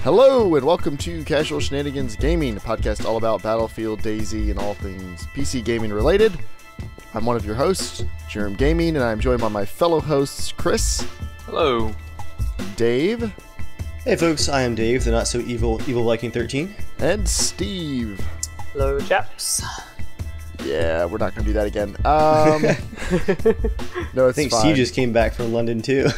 Hello and welcome to Casual Shenanigans Gaming, a podcast all about Battlefield, DayZ, and all things PC gaming related. I'm one of your hosts, JERMgaming, and I'm joined by my fellow hosts, Chris. Hello. Dave. Hey folks, I am Dave, the not so evil Viking 13. And Steve. Hello, chaps. Yeah, we're not going to do that again. No, it's I think fine. Steve just came back from London too.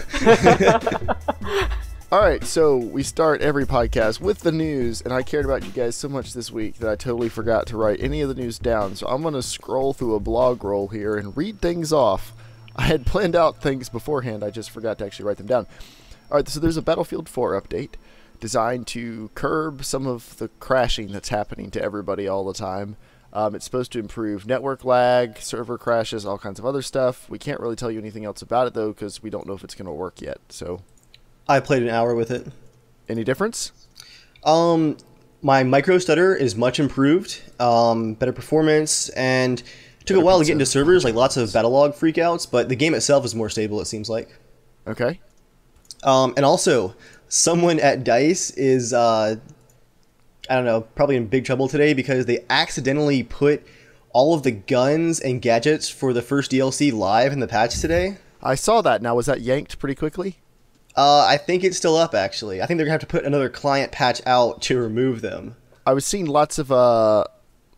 Alright, so we start every podcast with the news, and I cared about you guys so much this week that I totally forgot to write any of the news down, so I'm going to scroll through a blog roll here and read things off. I had planned out things beforehand, I just forgot to actually write them down. Alright, so there's a Battlefield 4 update designed to curb some of the crashing that's happening to everybody all the time. It's supposed to improve network lag, server crashes, all kinds of other stuff. We can't really tell you anything else about it, though, because we don't know if it's going to work yet, so... I played an hour with it. Any difference? My micro stutter is much improved, better performance, and it took a while to get into servers, like lots of battle log freakouts, but the game itself is more stable, it seems like. Okay. And also, someone at DayZ is, I don't know, probably in big trouble today because they accidentally put all of the guns and gadgets for the first DLC live in the patch today. I saw that. Now, was that yanked pretty quickly? I think it's still up, actually. I think they're going to have to put another client patch out to remove them. I was seeing lots of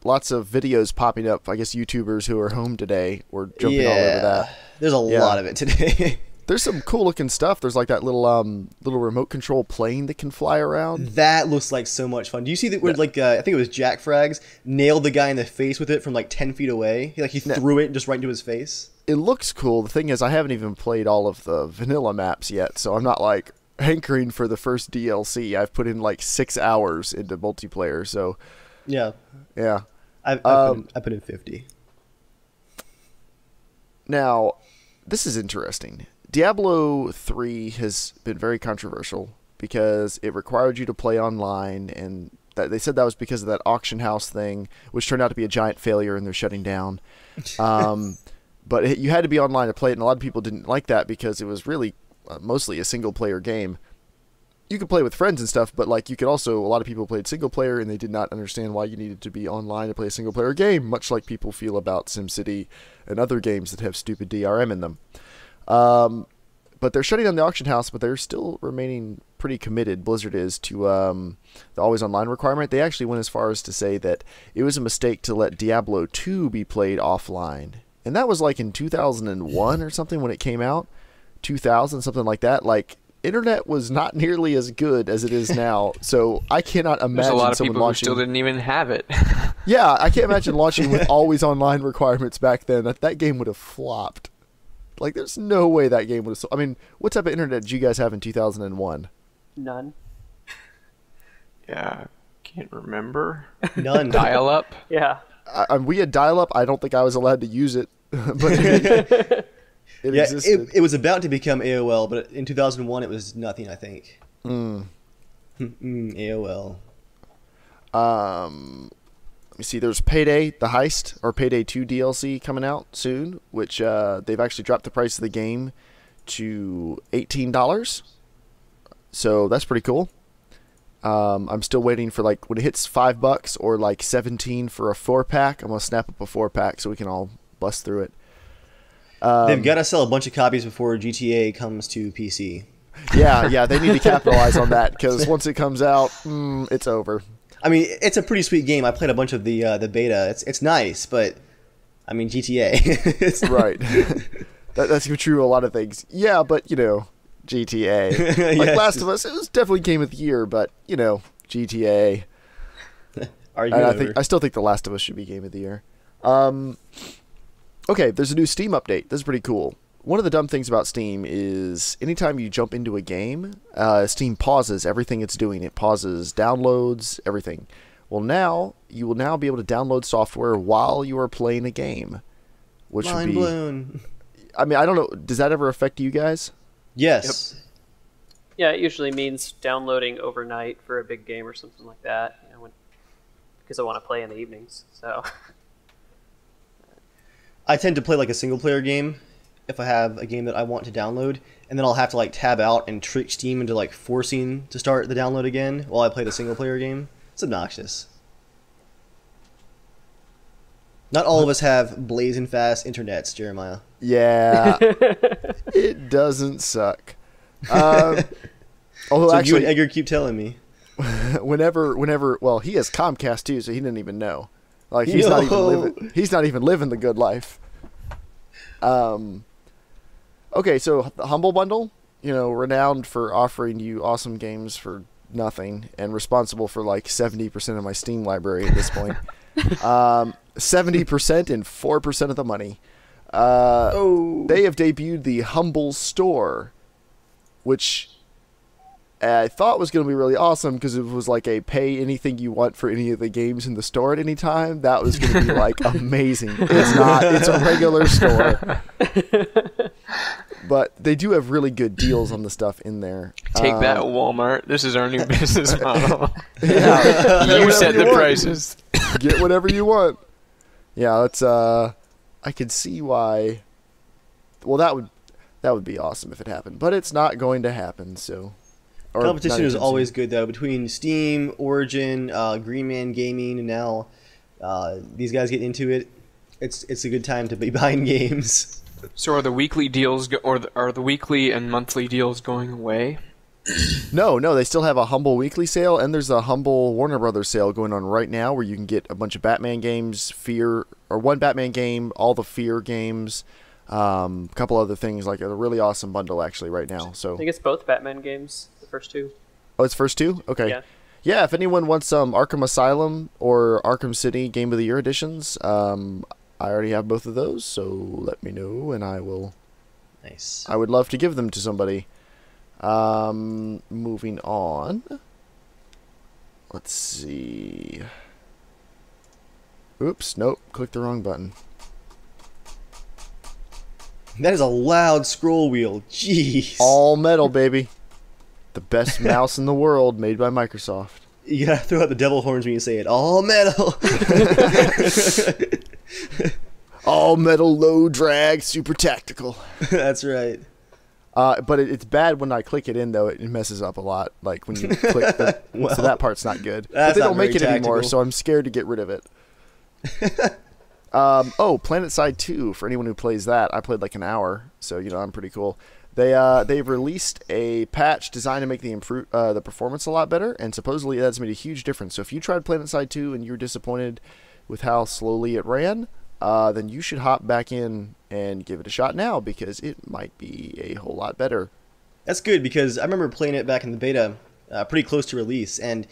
videos popping up. I guess YouTubers who are home today were jumping all over that. There's a lot of it today. There's some cool looking stuff. There's like that little remote control plane that can fly around. That looks like so much fun. Do you see that? Where I think it was Jack Frags nailed the guy in the face with it from like 10 feet away. He threw it just right into his face. It looks cool. The thing is, I haven't even played all of the vanilla maps yet, so I'm not like hankering for the first DLC. I've put in like 6 hours into multiplayer, so yeah. I put in 50. Now, this is interesting. Diablo 3 has been very controversial because it required you to play online, and they said that was because of that auction house thing, which turned out to be a giant failure, and they're shutting down. But you had to be online to play it, and a lot of people didn't like that because it was really mostly a single-player game. You could play with friends and stuff, but like you could also, a lot of people played single-player, and they did not understand why you needed to be online to play a single-player game, much like people feel about SimCity and other games that have stupid DRM in them. But they're shutting down the auction house, but they're still remaining pretty committed, Blizzard is, to the always online requirement. They actually went as far as to say that it was a mistake to let Diablo 2 be played offline. And that was like in 2001 or something when it came out. 2000, something like that. Like, internet was not nearly as good as it is now. So I cannot imagine There's a lot of someone people launching... who still didn't even have it. Yeah, I can't imagine launching with always online requirements back then. That game would have flopped. Like, there's no way that game would have... I mean, what type of internet did you guys have in 2001? None. Yeah, can't remember. None. Dial-up? Yeah. We had dial-up. I don't think I was allowed to use it. But it existed. It was about to become AOL, but in 2001 it was nothing, I think. AOL. Let me see. There's Payday, the Heist, or Payday 2 DLC coming out soon, which they've actually dropped the price of the game to $18. So that's pretty cool. I'm still waiting for, like, when it hits $5 or like 17 for a 4-pack, I'm gonna snap up a 4-pack so we can all bust through it. They've got to sell a bunch of copies before GTA comes to PC. Yeah, they need to capitalize on that because once it comes out, it's over. I mean, it's a pretty sweet game. I played a bunch of the beta. It's nice, but I mean GTA. Right. That's true. A lot of things. Yeah, but you know, GTA. Like Yes. Last of Us, it was definitely Game of the Year, but you know, GTA. I still think The Last of Us should be Game of the Year. Okay, there's a new Steam update. This is pretty cool. One of the dumb things about Steam is anytime you jump into a game, Steam pauses everything it's doing. It pauses downloads, everything. Well, now, you will now be able to download software while you are playing a game. Which Mind would be... blown. I mean, I don't know. Does that ever affect you guys? Yes. Yep. Yeah, it usually means downloading overnight for a big game or something like that. You know, because I want to play in the evenings. So I tend to play like a single player game if I have a game that I want to download, and then I'll have to like tab out and trick Steam into like forcing to start the download again while I play the single player game. It's obnoxious. Not all of us have blazing fast internets, Jeremiah. Yeah, it doesn't suck. Although So actually, you and Edgar keep telling me. whenever, well, he has Comcast too, so he didn't even know. Like he's not even living the good life. Okay, so the Humble Bundle, renowned for offering you awesome games for nothing, and responsible for like 70% of my Steam library at this point. 70% and 4% of the money. They have debuted the Humble Store, which I thought was going to be really awesome because it was like a pay anything you want for any of the games in the store at any time. That was going to be like amazing. It's not. It's a regular store. But they do have really good deals on the stuff in there. Take that, Walmart. This is our new business model. Yeah, You set the prices. Get whatever you want. Yeah, that's I could see why. Well, that would be awesome if it happened, but it's not going to happen. So, Competition is always good though between Steam, Origin, JERMgaming, and now these guys getting into it. It's a good time to be buying games. So are the weekly deals are the weekly and monthly deals going away? No, they still have a Humble weekly sale, and there's a Humble Warner Brothers sale going on right now where you can get a bunch of Batman games, one Batman game, all the Fear games, a couple other things, like a really awesome bundle actually right now. So I think it's both Batman games, the first two. Oh, it's first two? Okay. Yeah, if anyone wants some Arkham Asylum or Arkham City Game of the Year editions, I already have both of those, so let me know and I will. Nice. I would love to give them to somebody. Moving on. Let's see. Oops, nope, clicked the wrong button. That is a loud scroll wheel. Jeez. All metal, baby. The best mouse in the world, made by Microsoft. You gotta throw out the devil horns when you say it. All metal. All metal, low drag, super tactical. That's right. But it's bad when I click it in, though. It messes up a lot. Like when you click the... Well, so that part's not good. But that's they not don't make it very anymore, tactical. so I'm scared to get rid of it. PlanetSide 2, for anyone who plays that. I played like an hour, so, I'm pretty cool. They've released a patch designed to make the performance a lot better, and supposedly that's made a huge difference. So if you tried PlanetSide 2 and you were disappointed with how slowly it ran, then you should hop back in and give it a shot now, because it might be a whole lot better. That's good, because I remember playing it back in the beta, pretty close to release, and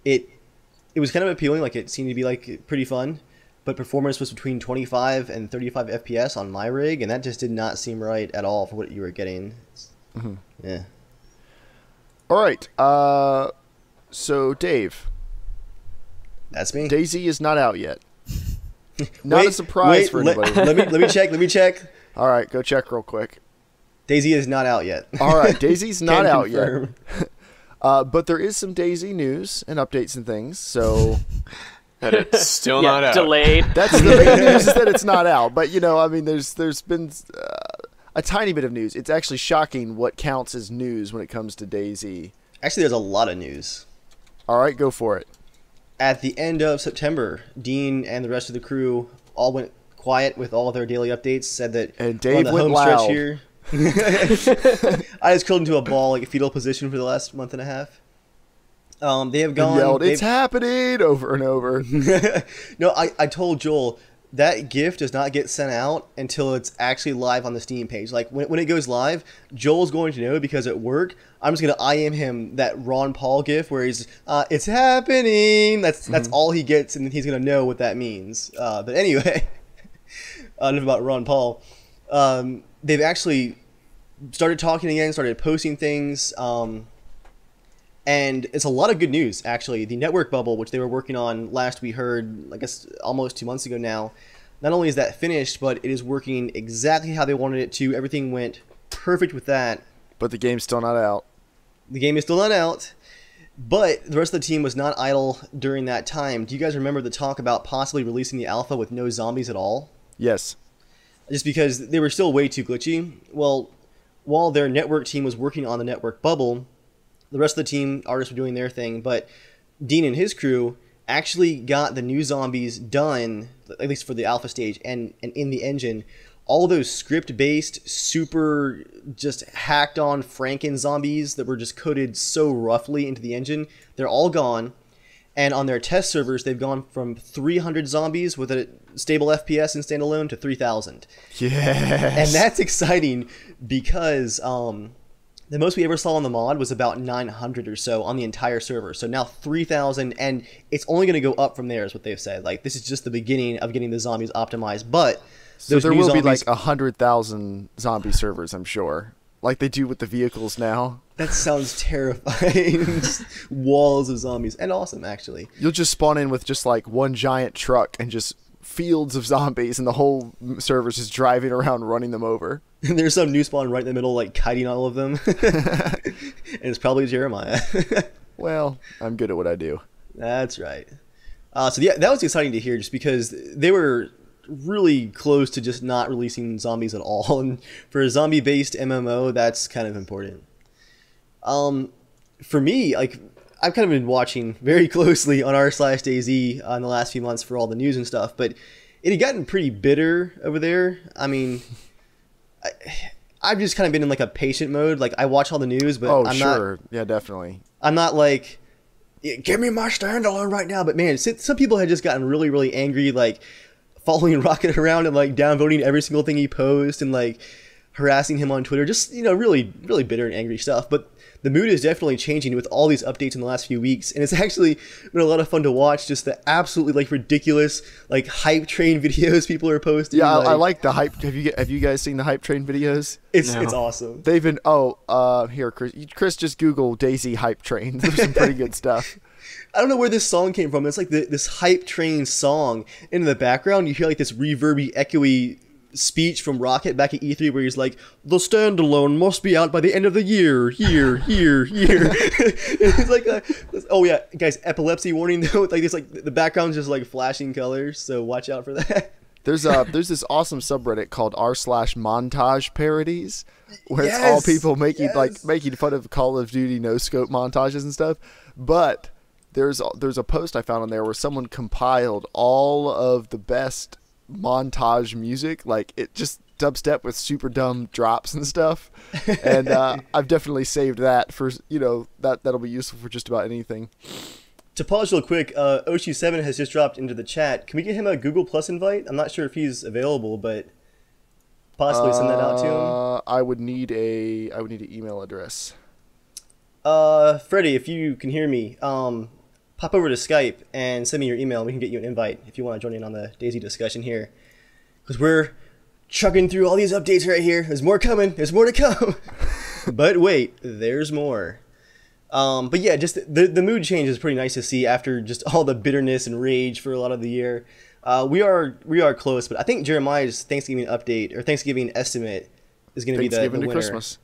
it was kind of appealing. Like, it seemed to be like pretty fun, but performance was between 25 and 35 FPS on my rig, and that just did not seem right at all for what you were getting. Mm-hmm. Yeah. All right. So Dave, That's me. DayZ is not out yet. Not a surprise for anybody. Let me check. All right, go check real quick. DayZ is not out yet. All right, DayZ's not Can out confirm. yet. But there is some DayZ news and updates and things. So That it's still not out. Delayed. that's the big news, is that it's not out. But there's been a tiny bit of news. It's actually shocking what counts as news when it comes to DayZ. Actually, there's a lot of news. All right, go for it. At the end of September, Dean and the rest of the crew all went quiet with all their daily updates. Said that And we're on Dave the went home loud. stretch here. I just curled into a ball, like a fetal position, for the last month and a half. They have And gone. yelled, they've- "It's happening!" over and over. No, I told Joel that GIF does not get sent out until it's actually live on the Steam page. Like when it goes live, Joel's going to know, because at work I'm just gonna IM him that Ron Paul GIF where he's "It's happening." That's all he gets, and he's gonna know what that means. But anyway, enough about Ron Paul. They've actually started talking again, started posting things. And it's a lot of good news, actually. The network bubble, which they were working on last we heard, I guess almost 2 months ago now, not only is that finished, but it is working exactly how they wanted it to. Everything went perfect with that. But the game's still not out. The game is still not out, but the rest of the team was not idle during that time. Do you guys remember the talk about possibly releasing the alpha with no zombies at all? Yes. Just because they were still way too glitchy. Well, while their network team was working on the network bubble, the rest of the team, artists were doing their thing, but Dean and his crew actually got the new zombies done, at least for the alpha stage, and in the engine. All those script-based, super just hacked-on Franken zombies that were just coded so roughly into the engine, they're all gone. And on their test servers, they've gone from 300 zombies with a stable FPS in standalone to 3,000. Yes. And that's exciting because the most we ever saw on the mod was about 900 or so on the entire server. So now 3,000, and it's only going to go up from there is what they've said. Like, this is just the beginning of getting the zombies optimized. But so there will be like 100,000 zombie servers, I'm sure. Like they do with the vehicles now. That sounds terrifying. Just walls of zombies. And awesome, actually. You'll just spawn in with just like one giant truck and just fields of zombies, and the whole server's just driving around running them over. And there's some new spawn right in the middle, like kiting all of them. And it's probably Jeremiah. Well, I'm good at what I do. That's right. So yeah, that was exciting to hear just because they were really close to just not releasing zombies at all. And for a zombie-based MMO, that's kind of important. For me, like, I've kind of been watching very closely on r/DayZ in the last few months for all the news and stuff, but it had gotten pretty bitter over there. I mean, I've just kind of been in like a patient mode. Like, I watch all the news, but I'm sure. not. Yeah, definitely. I'm not like, give me my standalone right now. But man, some people had just gotten really, really angry, like following Rocket around and like downvoting every single thing he posts and like harassing him on Twitter. Just, you know, really, really bitter and angry stuff. But the mood is definitely changing with all these updates in the last few weeks, and it's actually been a lot of fun to watch. Just the absolutely like ridiculous like hype train videos people are posting. Yeah, I like the hype. Have you guys seen the hype train videos? It's awesome. They've been here, Chris, just Google DayZ hype train. There's some pretty good stuff. I don't know where this song came from. It's like this hype train song. In the background, you hear like this reverby, echoey speech from Rocket back at E3 where he's like, the standalone must be out by the end of the year. It's like, oh yeah, guys, epilepsy warning though. Like it's like the background's just like flashing colors, so watch out for that. There's this awesome subreddit called r/montage parodies, where it's all people making fun of Call of Duty no scope montages and stuff. But there's a post I found on there where someone compiled all of the best montage music, like it just dubstep with super dumb drops and stuff, and I've definitely saved that for, you know, that'll be useful for just about anything. To pause real quick, Oshi7 has just dropped into the chat. Can we get him a Google Plus invite? I'm not sure if he's available, but possibly send that out to him. I would need an email address. Freddie, if you can hear me, pop over to Skype and send me your email, and we can get you an invite if you want to join in on the DayZ discussion here. Because we're chugging through all these updates right here. There's more coming. There's more to come. But wait, there's more. But yeah, just the mood change is pretty nice to see after just all the bitterness and rage for a lot of the year. We are close, but I think Jeremiah's Thanksgiving update or Thanksgiving estimate is going to be the winner. To Christmas.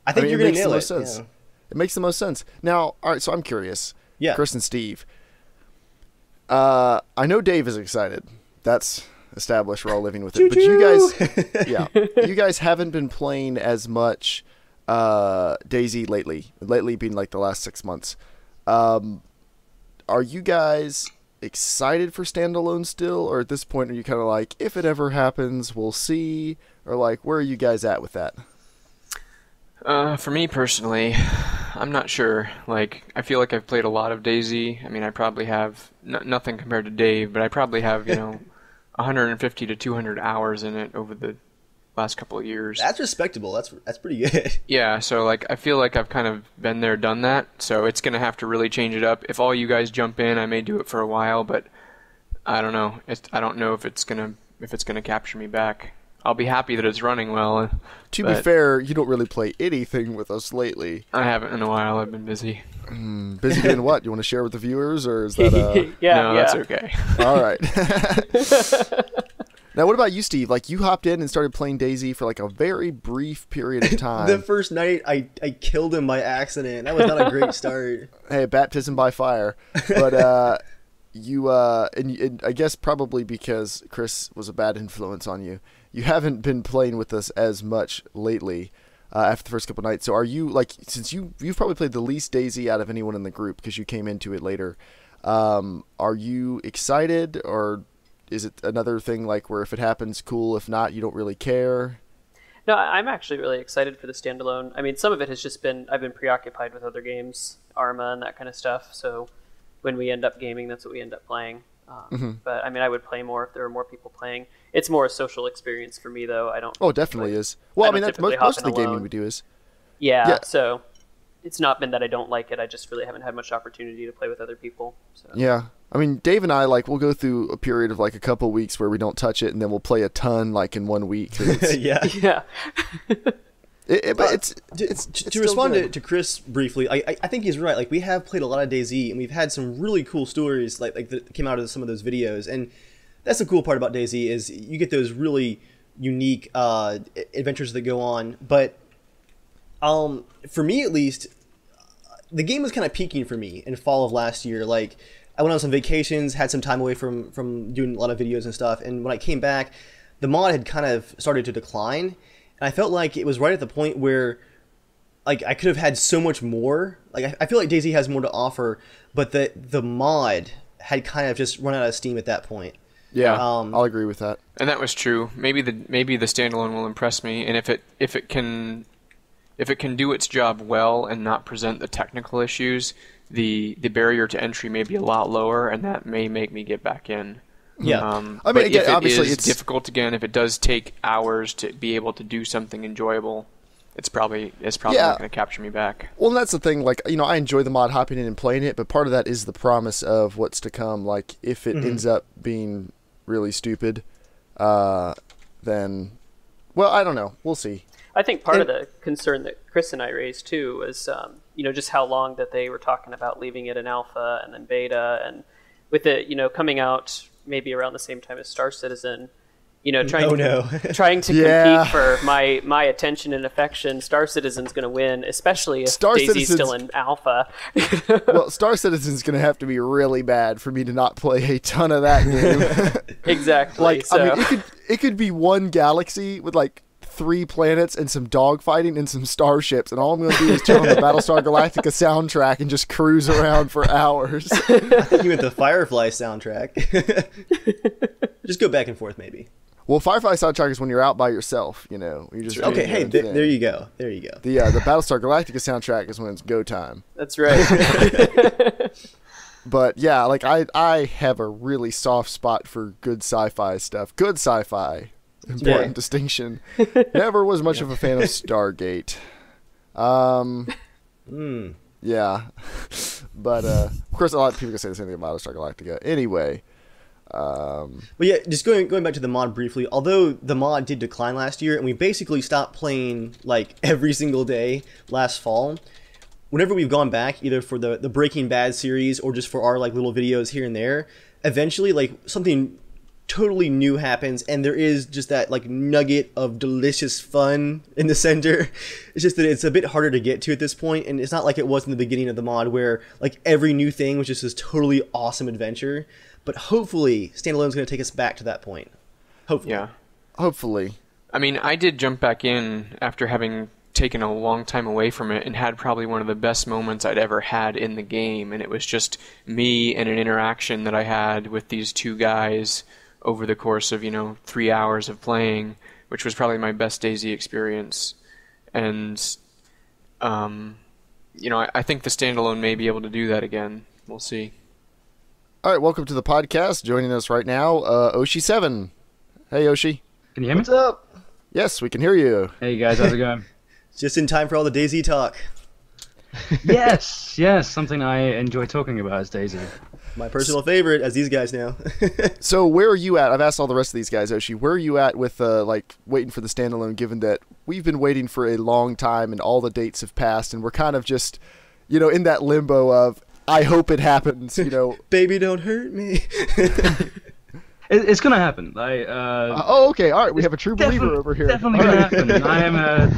I think you're going to nail it. Yeah. It makes the most sense. Now, all right, so I'm curious. Yeah. Chris and Steve. I know Dave is excited. That's established. We're all living with it. But you guys haven't been playing as much DayZ lately. Lately being like the last 6 months. Are you guys excited for standalone still, or at this point are you kind of like, if it ever happens, we'll see, or like, where are you guys at with that? For me personally, I'm not sure. Like, I feel like I've played a lot of DayZ. I mean, I probably have nothing compared to Dave, but I probably have, 150 to 200 hours in it over the last couple of years. That's respectable. That's pretty good. Yeah, so like I feel like I've kind of been there, done that. So it's gonna have to really change it up. If all you guys jump in, I may do it for a while, but I don't know. I don't know if it's gonna capture me back. I'll be happy that it's running well. To be fair, you don't really play anything with us lately. I haven't in a while. I've been busy. Busy doing what? You want to share with the viewers, or is that No, that's okay. All right. Now, what about you, Steve? Like, you hopped in and started playing DayZ for like a very brief period of time. The first night, I killed him by accident. That was not a great start. Hey, baptism by fire. But you and I guess probably because Chris was a bad influence on you, you haven't been playing with us as much lately. after the first couple nights. So are you like, since you've probably played the least DayZ out of anyone in the group because you came into it later, are you excited, or is it another thing like where if it happens, cool, if not, you don't really care? No, I'm actually really excited for the standalone. I mean, some of it has just been, I've been preoccupied with other games, Arma and that kind of stuff, so when we end up gaming, that's what we end up playing. But I mean, I would play more if there were more people playing. It's more a social experience for me, though. I don't. Oh, it definitely is. Well, I mean, that's most of the gaming alone. we do is. Yeah, so it's not been that I don't like it. I just really haven't had much opportunity to play with other people. So. Yeah. I mean, Dave and I, like, we'll go through a period of, like, a couple weeks where we don't touch it, and then we'll play a ton, like, in 1 week. Yeah. Yeah. It's to respond to Chris briefly, I think he's right. Like, we have played a lot of DayZ, and we've had some really cool stories like that came out of some of those videos. And that's the cool part about DayZ is you get those really unique adventures that go on. But for me, at least, the game was kind of peaking for me in fall of last year. Like, I went on some vacations, had some time away from doing a lot of videos and stuff, and when I came back, the mod had kind of started to decline, and I felt like it was right at the point where, like, I could have had so much more. Like, I feel like DayZ has more to offer, but the mod had kind of just run out of steam at that point. Yeah, I'll agree with that. And that was true. Maybe the standalone will impress me, and if it can do its job well and not present the technical issues, the barrier to entry may be a lot lower, and that may make me get back in. Yeah. I mean, but again, if it obviously is it's difficult again, if it does take hours to be able to do something enjoyable, it's probably not going to capture me back. Well, and that's the thing. Like, you know, I enjoy the mod hopping in and playing it, but part of that is the promise of what's to come. Like, if it ends up being really stupid, then, well, I don't know. We'll see. I think part of the concern that Chris and I raised too was, you know, just how long that they were talking about leaving it in alpha and then beta, and with it, you know, coming out maybe around the same time as Star Citizen, you know, trying to compete for my attention and affection. Star Citizen's going to win, especially if DayZ's still in alpha. Well, Star Citizen's going to have to be really bad for me to not play a ton of that game. Exactly. Like, so. I mean, it could be one galaxy with like 3 planets and some dogfighting and some starships, and all I'm going to do is turn on the Battlestar Galactica soundtrack and just cruise around for hours. I think you went the Firefly soundtrack. Just go back and forth, maybe. Well, Firefly soundtrack is when you're out by yourself, you know. You just okay, hey, there you go. There you go. The Battlestar Galactica soundtrack is when it's go time. That's right. But yeah, like I have a really soft spot for good sci-fi stuff. Good sci-fi. Important distinction. Never was much of a fan of Stargate. Yeah. But of course a lot of people can say the same thing about Battlestar Galactica. Anyway. But yeah, just going back to the mod briefly, although the mod did decline last year and we basically stopped playing like every single day last fall, whenever we've gone back, either for the Breaking Bad series or just for our like little videos here and there, eventually like something totally new happens, and there is just that like nugget of delicious fun in the center. It's just that it's a bit harder to get to at this point, and it's not like it was in the beginning of the mod where like every new thing was just this totally awesome adventure. But hopefully standalone's going to take us back to that point. Hopefully. Yeah. Hopefully. I mean, I did jump back in after having taken a long time away from it and had probably one of the best moments I'd ever had in the game, and it was just me and an interaction that I had with these 2 guys over the course of, 3 hours of playing, which was probably my best DayZ experience. And, I think the standalone may be able to do that again. We'll see. All right, welcome to the podcast. Joining us right now, Oshi7. Hey, Oshi. Can you hear me? What's up? Yes, we can hear you. Hey guys, how's it going? Just in time for all the DayZ talk. Yes, something I enjoy talking about is DayZ. My personal favorite, as these guys know. So where are you at? I've asked all the rest of these guys, Oshi. Where are you at with waiting for the standalone, given that we've been waiting for a long time and all the dates have passed, and we're kind of just, in that limbo of, I hope it happens, Baby, don't hurt me. It's gonna happen. Okay, all right. We have a true believer over here. Definitely gonna happen. I am a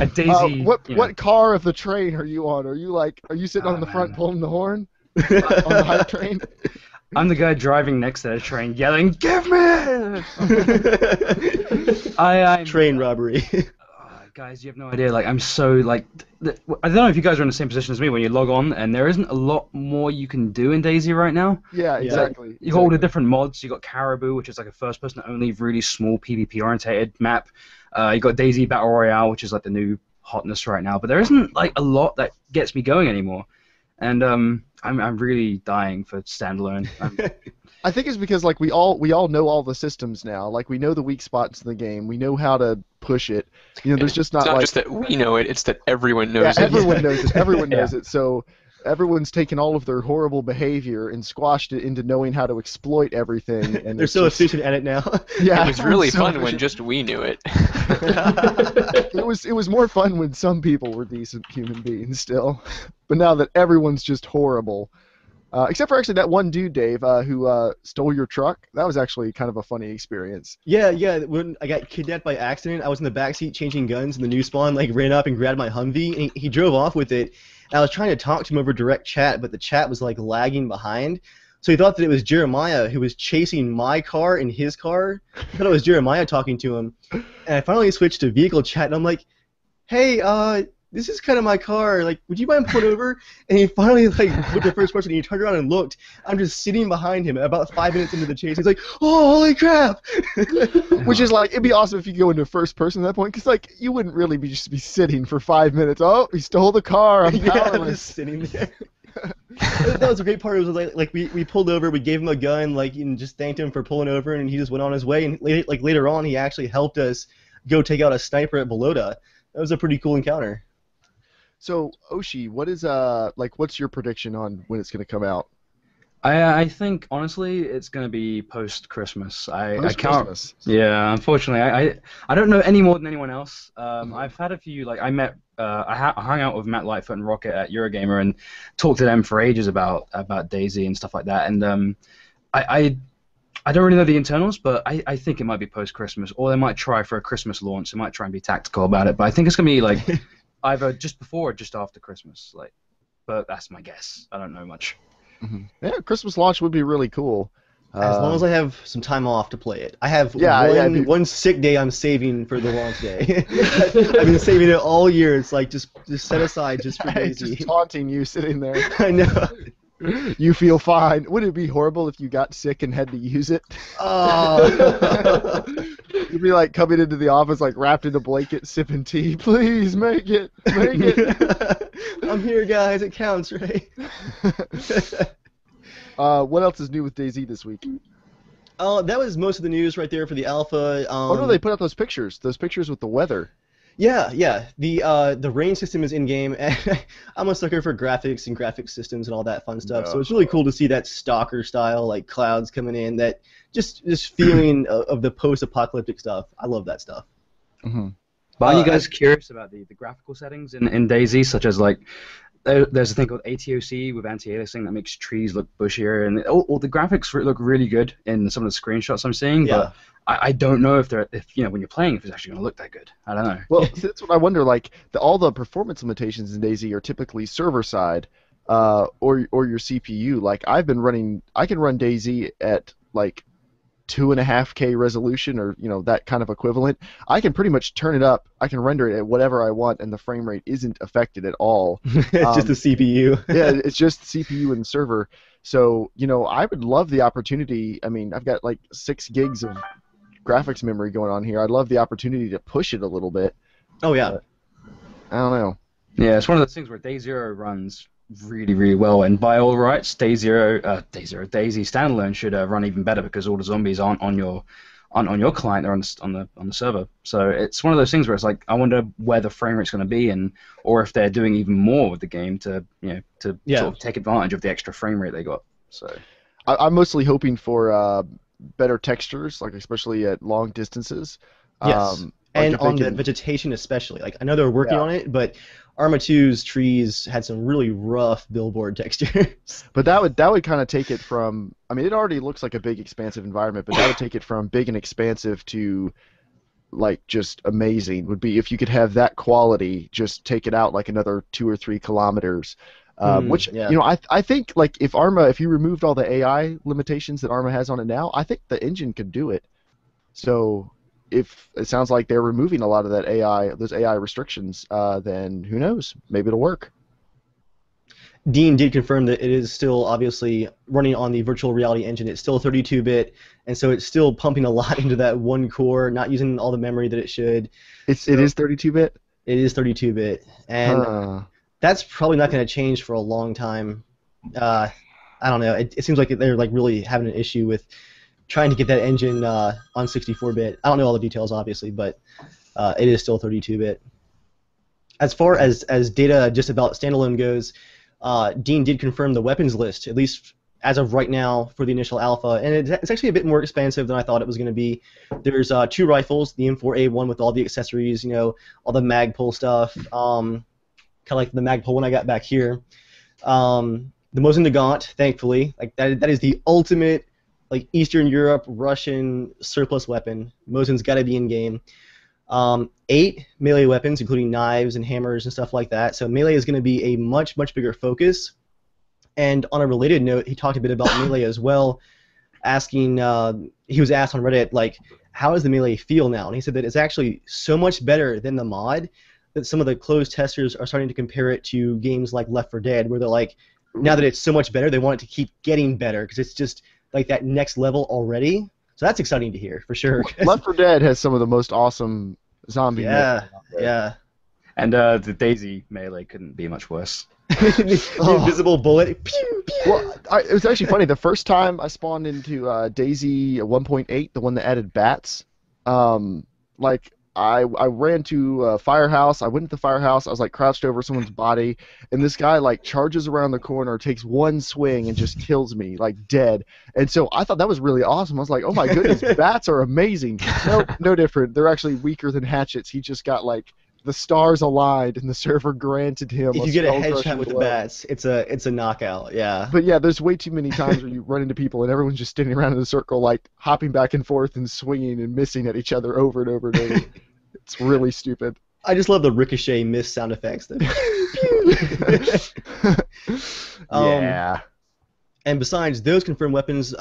DayZ. What car of the train are you on? Are you sitting on the front pulling the horn on the hype train? I'm the guy driving next to the train, yelling, "Give me!" Train robbery. Guys, you have no idea. Like, I'm so like, I don't know if you guys are in the same position as me when you log on, and there isn't a lot more you can do in DayZ right now. Yeah, exactly. You got all the different mods. You got Caribou, which is like a first-person only, really small PvP-oriented map. You got DayZ Battle Royale, which is like the new hotness right now. But there isn't like a lot that gets me going anymore, and I'm really dying for standalone. I think it's because like we all know all the systems now. Like we know the weak spots in the game. We know how to push it. You know, there's just not It's not like just that we know it; it's that everyone knows it. everyone knows it. Everyone knows it. So everyone's taken all of their horrible behavior and squashed it into knowing how to exploit everything. And They're so efficient at it now. Yeah, It was really so fun when efficient. just we knew it. It was more fun when some people were decent human beings still, but now that everyone's just horrible. Except for actually that one dude, Dave, who stole your truck. That was actually kind of a funny experience. Yeah. When I got kidnapped by accident, I was in the backseat changing guns, and the new spawn like ran up and grabbed my Humvee, and he drove off with it. And I was trying to talk to him over direct chat, but the chat was like lagging behind. So he thought that it was Jeremiah who was chasing my car in his car. I thought it was Jeremiah talking to him. And I finally switched to vehicle chat, and I'm like, "Hey, this is kind of my car. Like, would you mind pulling over?" And he finally like looked at first person, and he turned around and looked. I'm just sitting behind him. About 5 minutes into the chase, he's like, "Oh, holy crap!" Which is like, it'd be awesome if you go into first person at that point, because like you wouldn't really just be sitting for 5 minutes. Oh, he stole the car. I'm Yeah, I'm powerless. just sitting there. That was a great part. It was like we pulled over, we gave him a gun, like, and just thanked him for pulling over, and he just went on his way. And later on, he actually helped us go take out a sniper at Balota. That was a pretty cool encounter. So Oshi, what is what's your prediction on when it's going to come out? I think honestly it's gonna be post Christmas. I can't. Post-Christmas. Yeah, unfortunately, I don't know any more than anyone else. I've had a few like I met I hung out with Matt Lightfoot and Rocket at Eurogamer and talked to them for ages about DayZ and stuff like that. And I don't really know the internals, but I think it might be post Christmas, or they might try for a Christmas launch. They might try and be tactical about it. But I think it's gonna be like either just before or just after Christmas. Like, but that's my guess. I don't know much. Mm-hmm. Yeah, Christmas launch would be really cool. As long as I have some time off to play it. I have one sick day I'm saving for the launch day. I've been saving it all year. It's like just set aside just for It's DayZ. just taunting you sitting there. I know. You feel fine. Would it be horrible if you got sick and had to use it? Oh. You'd be like coming into the office like wrapped in a blanket, sipping tea. Please make it. I'm here, guys. It counts, right? What else is new with DayZ this week? That was most of the news right there for the alpha. Oh no, they put out those pictures with the weather. Yeah. The rain system is in game, and I'm a sucker for graphics and graphic systems and all that fun stuff. So it's really cool to see that stalker style, like clouds coming in. That just feeling of the post-apocalyptic stuff. I love that stuff. Mm-hmm. But are you guys curious about the graphical settings in DayZ, such as like there's a thing called ATOC with anti-aliasing that makes trees look bushier, and all the graphics look really good in some of the screenshots I'm seeing. Yeah. But I don't know if when you're playing, if it's actually going to look that good. I don't know. Well, that's what I wonder. Like all the performance limitations in DayZ are typically server side, or your CPU. Like I can run DayZ at like 2.5K resolution, or that kind of equivalent. I can pretty much turn it up. I can render it at whatever I want, and the frame rate isn't affected at all. It's just the CPU. Yeah, it's just the CPU and the server. So I would love the opportunity. I mean, I've got like 6 gigs of graphics memory going on here. I'd love the opportunity to push it a little bit. Oh yeah. But I don't know. Yeah, it's one of those things where DayZ runs really, really well, and by all rights, DayZ standalone should run even better because all the zombies aren't on your client; they're on the server. So it's one of those things where it's like I wonder where the frame rate's going to be, or if they're doing even more with the game to sort of take advantage of the extra frame rate they got. So I'm mostly hoping for better textures, like especially at long distances. Yes. And on the vegetation especially. Like I know they're working on it, but Arma 2's trees had some really rough billboard textures. But that would kind of take it from, I mean, it already looks like a big expansive environment, but that would take it from big and expansive to like just amazing. Would be if you could have that quality, just take it out like another 2 or 3 kilometers. I think like if you removed all the AI limitations that Arma has on it now, I think the engine could do it. So if it sounds like they're removing a lot of that AI, those AI restrictions, then who knows? Maybe it'll work. Dean did confirm that it is still obviously running on the virtual reality engine. It's still 32-bit, and so it's still pumping a lot into that one core, not using all the memory that it should. It is 32-bit? It is 32-bit, and that's probably not going to change for a long time. I don't know. It seems like they're like really having an issue with trying to get that engine on 64-bit. I don't know all the details, obviously, but it is still 32-bit. As far as data just about standalone goes, Dean did confirm the weapons list, at least as of right now for the initial alpha, and it's actually a bit more expansive than I thought it was going to be. There's 2 rifles, the M4A1 with all the accessories, you know, all the Magpul stuff, kind of like the Magpul one I got back here. The Mosin Nagant, thankfully, like that is the ultimate like Eastern Europe Russian surplus weapon. Mosin's got to be in game. 8 melee weapons, including knives and hammers and stuff like that. So melee is going to be a much bigger focus. And on a related note, he talked a bit about melee as well, asking. He was asked on Reddit like, how does the melee feel now? And he said that it's actually so much better than the mod that some of the closed testers are starting to compare it to games like Left 4 Dead, where they're like, now that it's so much better, they want it to keep getting better because it's just like that next level already. So that's exciting to hear for sure. Left 4 Dead has some of the most awesome zombie. Yeah. And the DayZ melee couldn't be much worse. The invisible bullet. Pew, pew. Well, it was actually funny. The first time I spawned into DayZ 1.8, the one that added bats, like I ran to a firehouse. I went to the firehouse. I was like crouched over someone's body, and this guy like charges around the corner, takes one swing, and just kills me like dead. And so I thought that was really awesome. I was like, oh my goodness, bats are amazing. No different. They're actually weaker than hatchets. He just got like the stars aligned, and the server granted him. If you get a headshot with the bats, it's a knockout. Yeah. But yeah, there's way too many times where you run into people and everyone's just standing around in a circle, like hopping back and forth and swinging and missing at each other over and over and over. It's really stupid. I just love the ricochet miss sound effects. Yeah. And besides those confirmed weapons,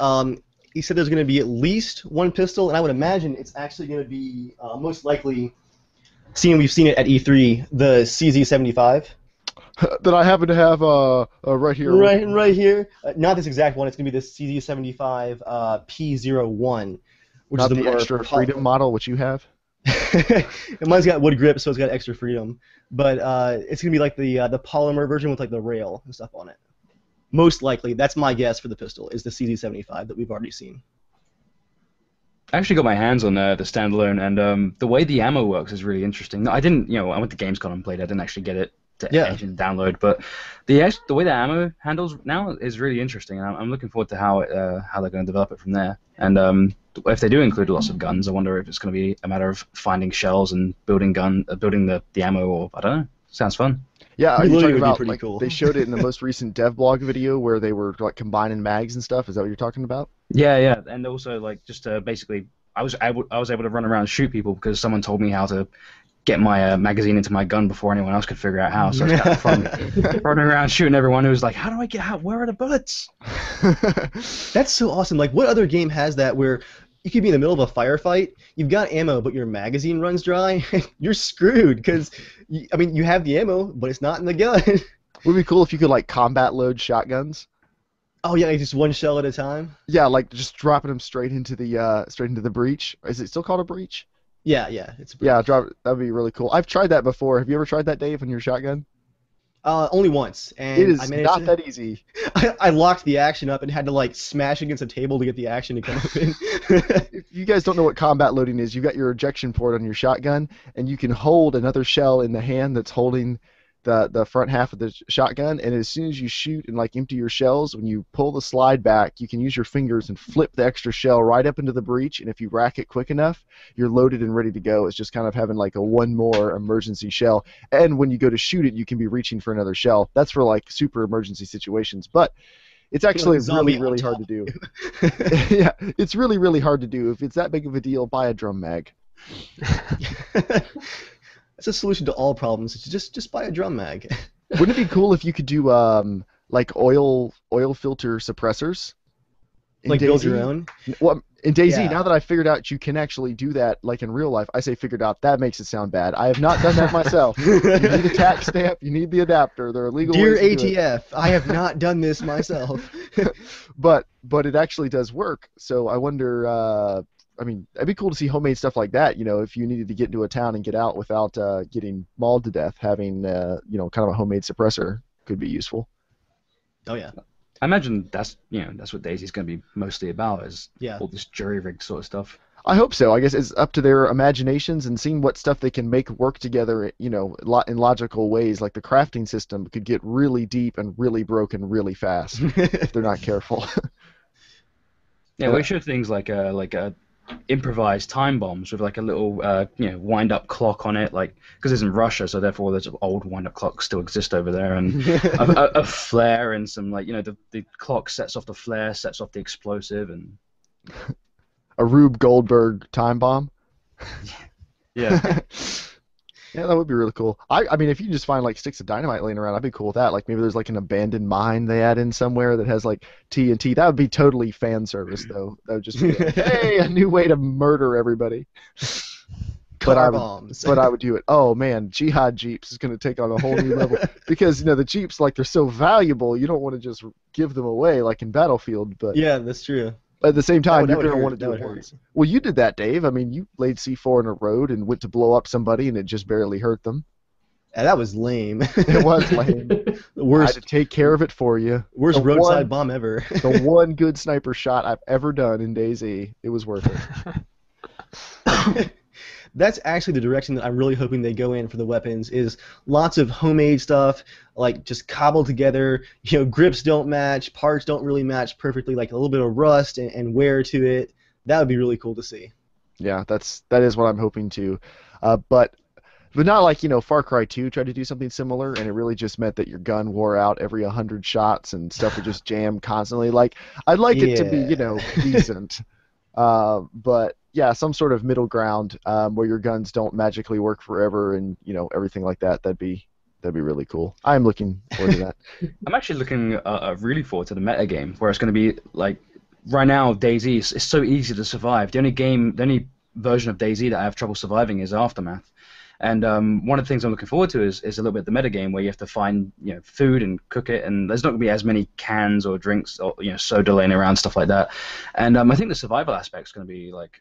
he said there's going to be at least 1 pistol, and I would imagine it's actually going to be most likely. We've seen it at E3, the CZ75. That I happen to have right here. Right here. Not this exact one. It's going to be the CZ75 P01, which Not is the more extra freedom model, which you have. And mine's got wood grip, so it's got extra freedom. But it's going to be like the polymer version with like the rail and stuff on it. Most likely, that's my guess for the pistol, is the CZ75 that we've already seen. I actually got my hands on the standalone, and the way the ammo works is really interesting. I didn't, I went to Gamescom and played. I didn't actually get it to engine download, but the way the ammo handles now is really interesting, and I'm looking forward to how they're going to develop it from there. And if they do include lots of guns, I wonder if it's going to be a matter of finding shells and building the ammo, or I don't know. Sounds fun. Yeah, you're talking about pretty like cool. They showed it in the most recent devblog video where they were like combining mags and stuff. Is that what you're talking about? Yeah, and also like just basically, I was able to run around and shoot people because someone told me how to get my magazine into my gun before anyone else could figure out how. So it's kind of fun running around shooting everyone who's like, how do I get out? Where are the bullets? That's so awesome. Like, what other game has that where you could be in the middle of a firefight, you've got ammo, but your magazine runs dry? You're screwed because, you have the ammo, but it's not in the gun. Would be cool if you could like combat load shotguns. Oh yeah, like just one shell at a time. Yeah, like just dropping them straight into the breach. Is it still called a breach? Yeah, it's a breach. Yeah, that'd be really cool. I've tried that before. Have you ever tried that, Dave, on your shotgun? Only once, and it is not that easy. I locked the action up and had to like smash against a table to get the action to come open. If you guys don't know what combat loading is, you've got your ejection port on your shotgun, and you can hold another shell in the hand that's holding the front half of the shotgun, and as soon as you shoot and like empty your shells, when you pull the slide back, you can use your fingers and flip the extra shell right up into the breech, and if you rack it quick enough, you're loaded and ready to go. It's just kind of having like a one more emergency shell, and when you go to shoot it, you can be reaching for another shell. That's for like super emergency situations, but it's actually really hard to do. Yeah, it's really hard to do. If it's that big of a deal, buy a drum mag. It's a solution to all problems. It's just buy a drum mag. Wouldn't it be cool if you could do like oil filter suppressors? Like DayZ? build your own? Well, In DayZ, Yeah. now that I figured out you can actually do that, like in real life, I say figured out, that makes it sound bad. I have not done that myself. You need a tax stamp, you need the adapter. There are legal Dear ways to do it. ATF, I have not done this myself. But it actually does work. So I wonder. I mean, it'd be cool to see homemade stuff like that. You know, if you needed to get into a town and get out without getting mauled to death, having you know, kind of a homemade suppressor could be useful. Oh yeah. I imagine that's what DayZ's going to be mostly about, is Yeah. all this jury rig sort of stuff. I hope so. I guess it's up to their imaginations and seeing what stuff they can make work together, you know, in logical ways. Like the crafting system could get really deep and really broken really fast if they're not careful. Yeah, we showed things like improvised time bombs with like a little wind-up clock on it, like because it's in Russia, so therefore there's old wind-up clocks still exist over there, and a flare and some like the clock sets off the flare, sets off the explosive, and A Rube Goldberg time bomb. yeah. Yeah, that would be really cool. I mean, if you can just find like sticks of dynamite laying around, I'd be cool with that. Like maybe there's like an abandoned mine they add in somewhere that has like TNT. That would be totally fan service, though. That would just be like, hey, a new way to murder everybody. Car bombs. But I would do it. Oh man, Jihad Jeeps is going to take on a whole new level because you know the Jeeps, like they're so valuable, you don't want to just give them away like in Battlefield. But Yeah, that's true. at the same time, That you're would going to hurt. want to That do would it hurt. once. Well, you did that, Dave. I mean, you laid C4 in a road and went to blow up somebody, and it just barely hurt them. Yeah, that was lame. It was lame. The I had worst to take care of it for you. worst the roadside one- bomb ever. The one good sniper shot I've ever done in DayZ. It was worth it. That's actually the direction that I'm really hoping they go in for the weapons, is lots of homemade stuff, like just cobbled together. You know, grips don't match, parts don't really match perfectly, like a little bit of rust and wear to it. That would be really cool to see. Yeah, that is what I'm hoping to. But not like, you know, Far Cry 2 tried to do something similar, and it really just meant that your gun wore out every 100 shots and stuff would just jam constantly. Like, I'd like it to be, you know, decent. But yeah, some sort of middle ground where your guns don't magically work forever and, you know, everything like that. That'd be really cool. I'm looking forward to that. I'm actually looking really forward to the meta game, where it's going to be like right now DayZ is so easy to survive. The only version of DayZ that I have trouble surviving is Aftermath. And one of the things I'm looking forward to is a little bit the meta game, where you have to find food and cook it, and there's not going to be as many cans or drinks or soda laying around, stuff like that. And I think the survival aspect is going to be like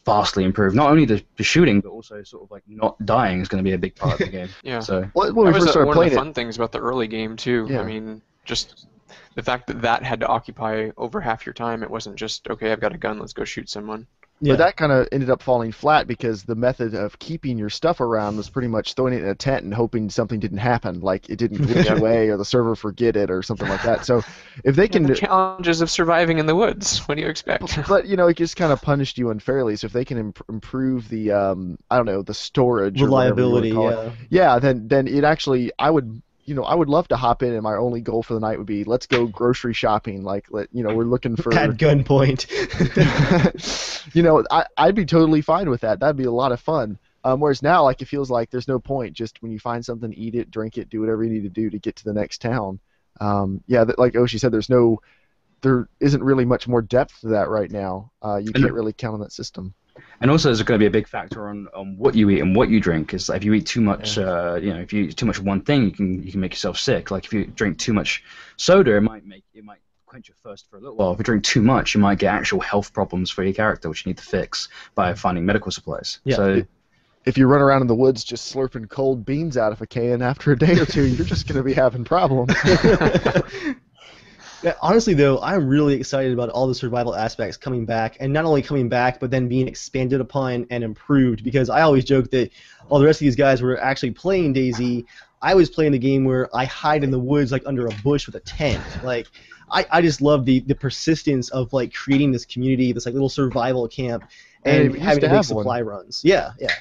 vastly improved. Not only the shooting, but also sort of like not dying is going to be a big part of the game. Yeah. So When we That first was started one of playing the it, fun things about the early game too. Yeah. I mean, just the fact that had to occupy over half your time. It wasn't just, okay, I've got a gun, let's go shoot someone. Yeah. but that kind of ended up falling flat because the method of keeping your stuff around was pretty much throwing it in a tent and hoping something didn't happen, like it didn't glitch away or the server forget it or something like that. So if they can, The challenges of surviving in the woods. What do you expect? but it just kind of punished you unfairly. So if they can improve the I don't know, the storage or whatever you wanna Reliability, call it, yeah. then it actually, I would love to hop in, and my only goal for the night would be, let's go grocery shopping. Like, we're looking for. At gunpoint. I'd be totally fine with that. That'd be a lot of fun. Whereas now, like, it feels like there's no point. Just when you find something, eat it, drink it, do whatever you need to do to get to the next town. Like Oshi said, there isn't really much more depth to that right now. You can't really count on that system. And also, there's going to be a big factor on what you eat and what you drink. Is if you eat too much, if you eat too much of one thing, you can make yourself sick. Like if you drink too much soda, it might quench your thirst for a little while. If you drink too much, you might get actual health problems for your character, which you need to fix by finding medical supplies. Yeah. So If you run around in the woods just slurping cold beans out of a can, after a day or two, you're just going to be having problems. Yeah, honestly, though, I'm really excited about all the survival aspects coming back, and not only coming back, but then being expanded upon and improved, because I always joke that all the rest of these guys were actually playing DayZ. I was playing the game where I hide in the woods, like, under a bush with a tent. Like, I just love the persistence of, like, creating this community, this, like, little survival camp, Hey, and we used having to to make have one. supply runs. Yeah, yeah.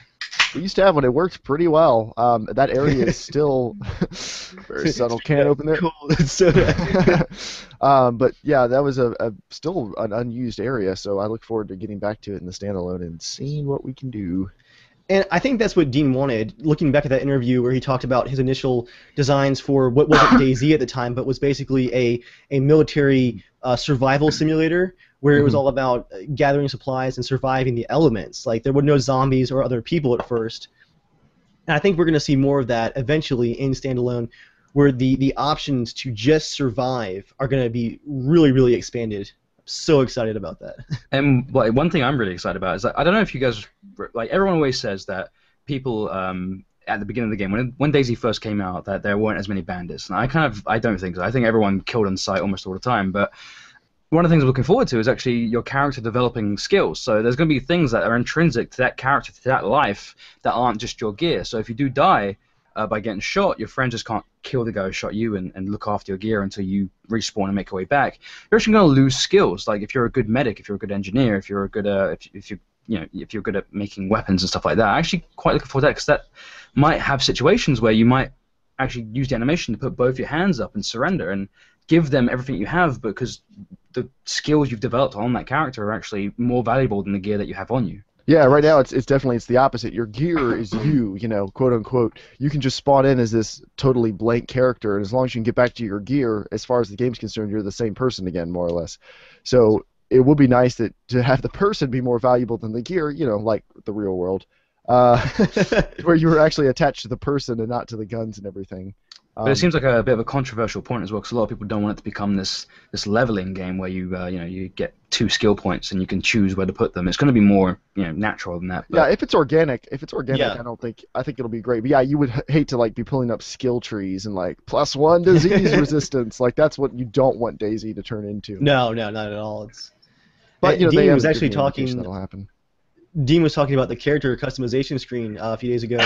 We used to have one. It worked pretty well. That area is still very subtle. Can't open there. Cool. It's so But yeah, that was still an unused area. So I look forward to getting back to it in the standalone and seeing what we can do. And I think that's what Dean wanted, looking back at that interview where he talked about his initial designs for what wasn't DayZ at the time, but was basically a military survival simulator where it was all about gathering supplies and surviving the elements. Like there were no zombies or other people at first. And I think we're going to see more of that eventually in standalone, where the options to just survive are going to be really, really expanded. I'm so excited about that. And like one thing I'm really excited about is that I don't know if you guys like everyone always says that people at the beginning of the game when DayZ first came out that there weren't as many bandits. And I don't think so. I think everyone killed on sight almost all the time. But one of the things I'm looking forward to is actually your character developing skills. So there's going to be things that are intrinsic to that character, to that life, that aren't just your gear. So if you do die by getting shot, your friend just can't kill the guy who shot you and look after your gear until you respawn and make your way back. You're actually going to lose skills. Like if you're a good medic, if you're a good engineer, if you're a good if you're good at making weapons and stuff like that. I'm actually quite looking forward to that because that might have situations where you might actually use the animation to put both your hands up and surrender and give them everything you have, because the skills you've developed on that character are actually more valuable than the gear that you have on you. Yeah, right now it's definitely the opposite. Your gear is you, quote unquote. You can just spawn in as this totally blank character, and as long as you can get back to your gear, as far as the game's concerned, you're the same person again, more or less. So it would be nice to have the person be more valuable than the gear, like the real world, where you were actually attached to the person and not to the guns and everything. But it seems like a bit of a controversial point as well, because a lot of people don't want it to become this leveling game where you get 2 skill points and you can choose where to put them. It's going to be more natural than that. But yeah, if it's organic, Yeah. I think it'll be great. But yeah, you would hate to be pulling up skill trees and +1 disease resistance. That's what you don't want DayZ to turn into. No, not at all. But Dean they was haven't actually given me indication talking. that'll happen. Dean was talking about the character customization screen a few days ago,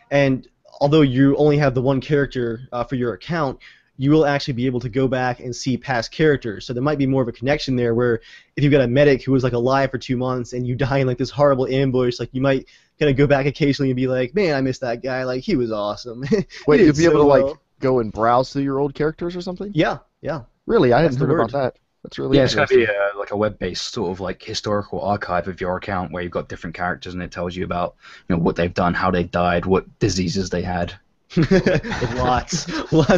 and although you only have the one character for your account, you will actually be able to go back and see past characters. So there might be more of a connection there, where if you've got a medic who was alive for 2 months and you die in this horrible ambush, you might kind of go back occasionally and be like, man, I miss that guy. He was awesome. Wait, He you'll did be able so to well. go and browse through your old characters or something? Yeah. Really, I That's hadn't the heard about word. that. That's really yeah, it's going to interesting. be a web-based sort of historical archive of your account where you've got different characters and it tells you about what they've done, how they died, what diseases they had. lots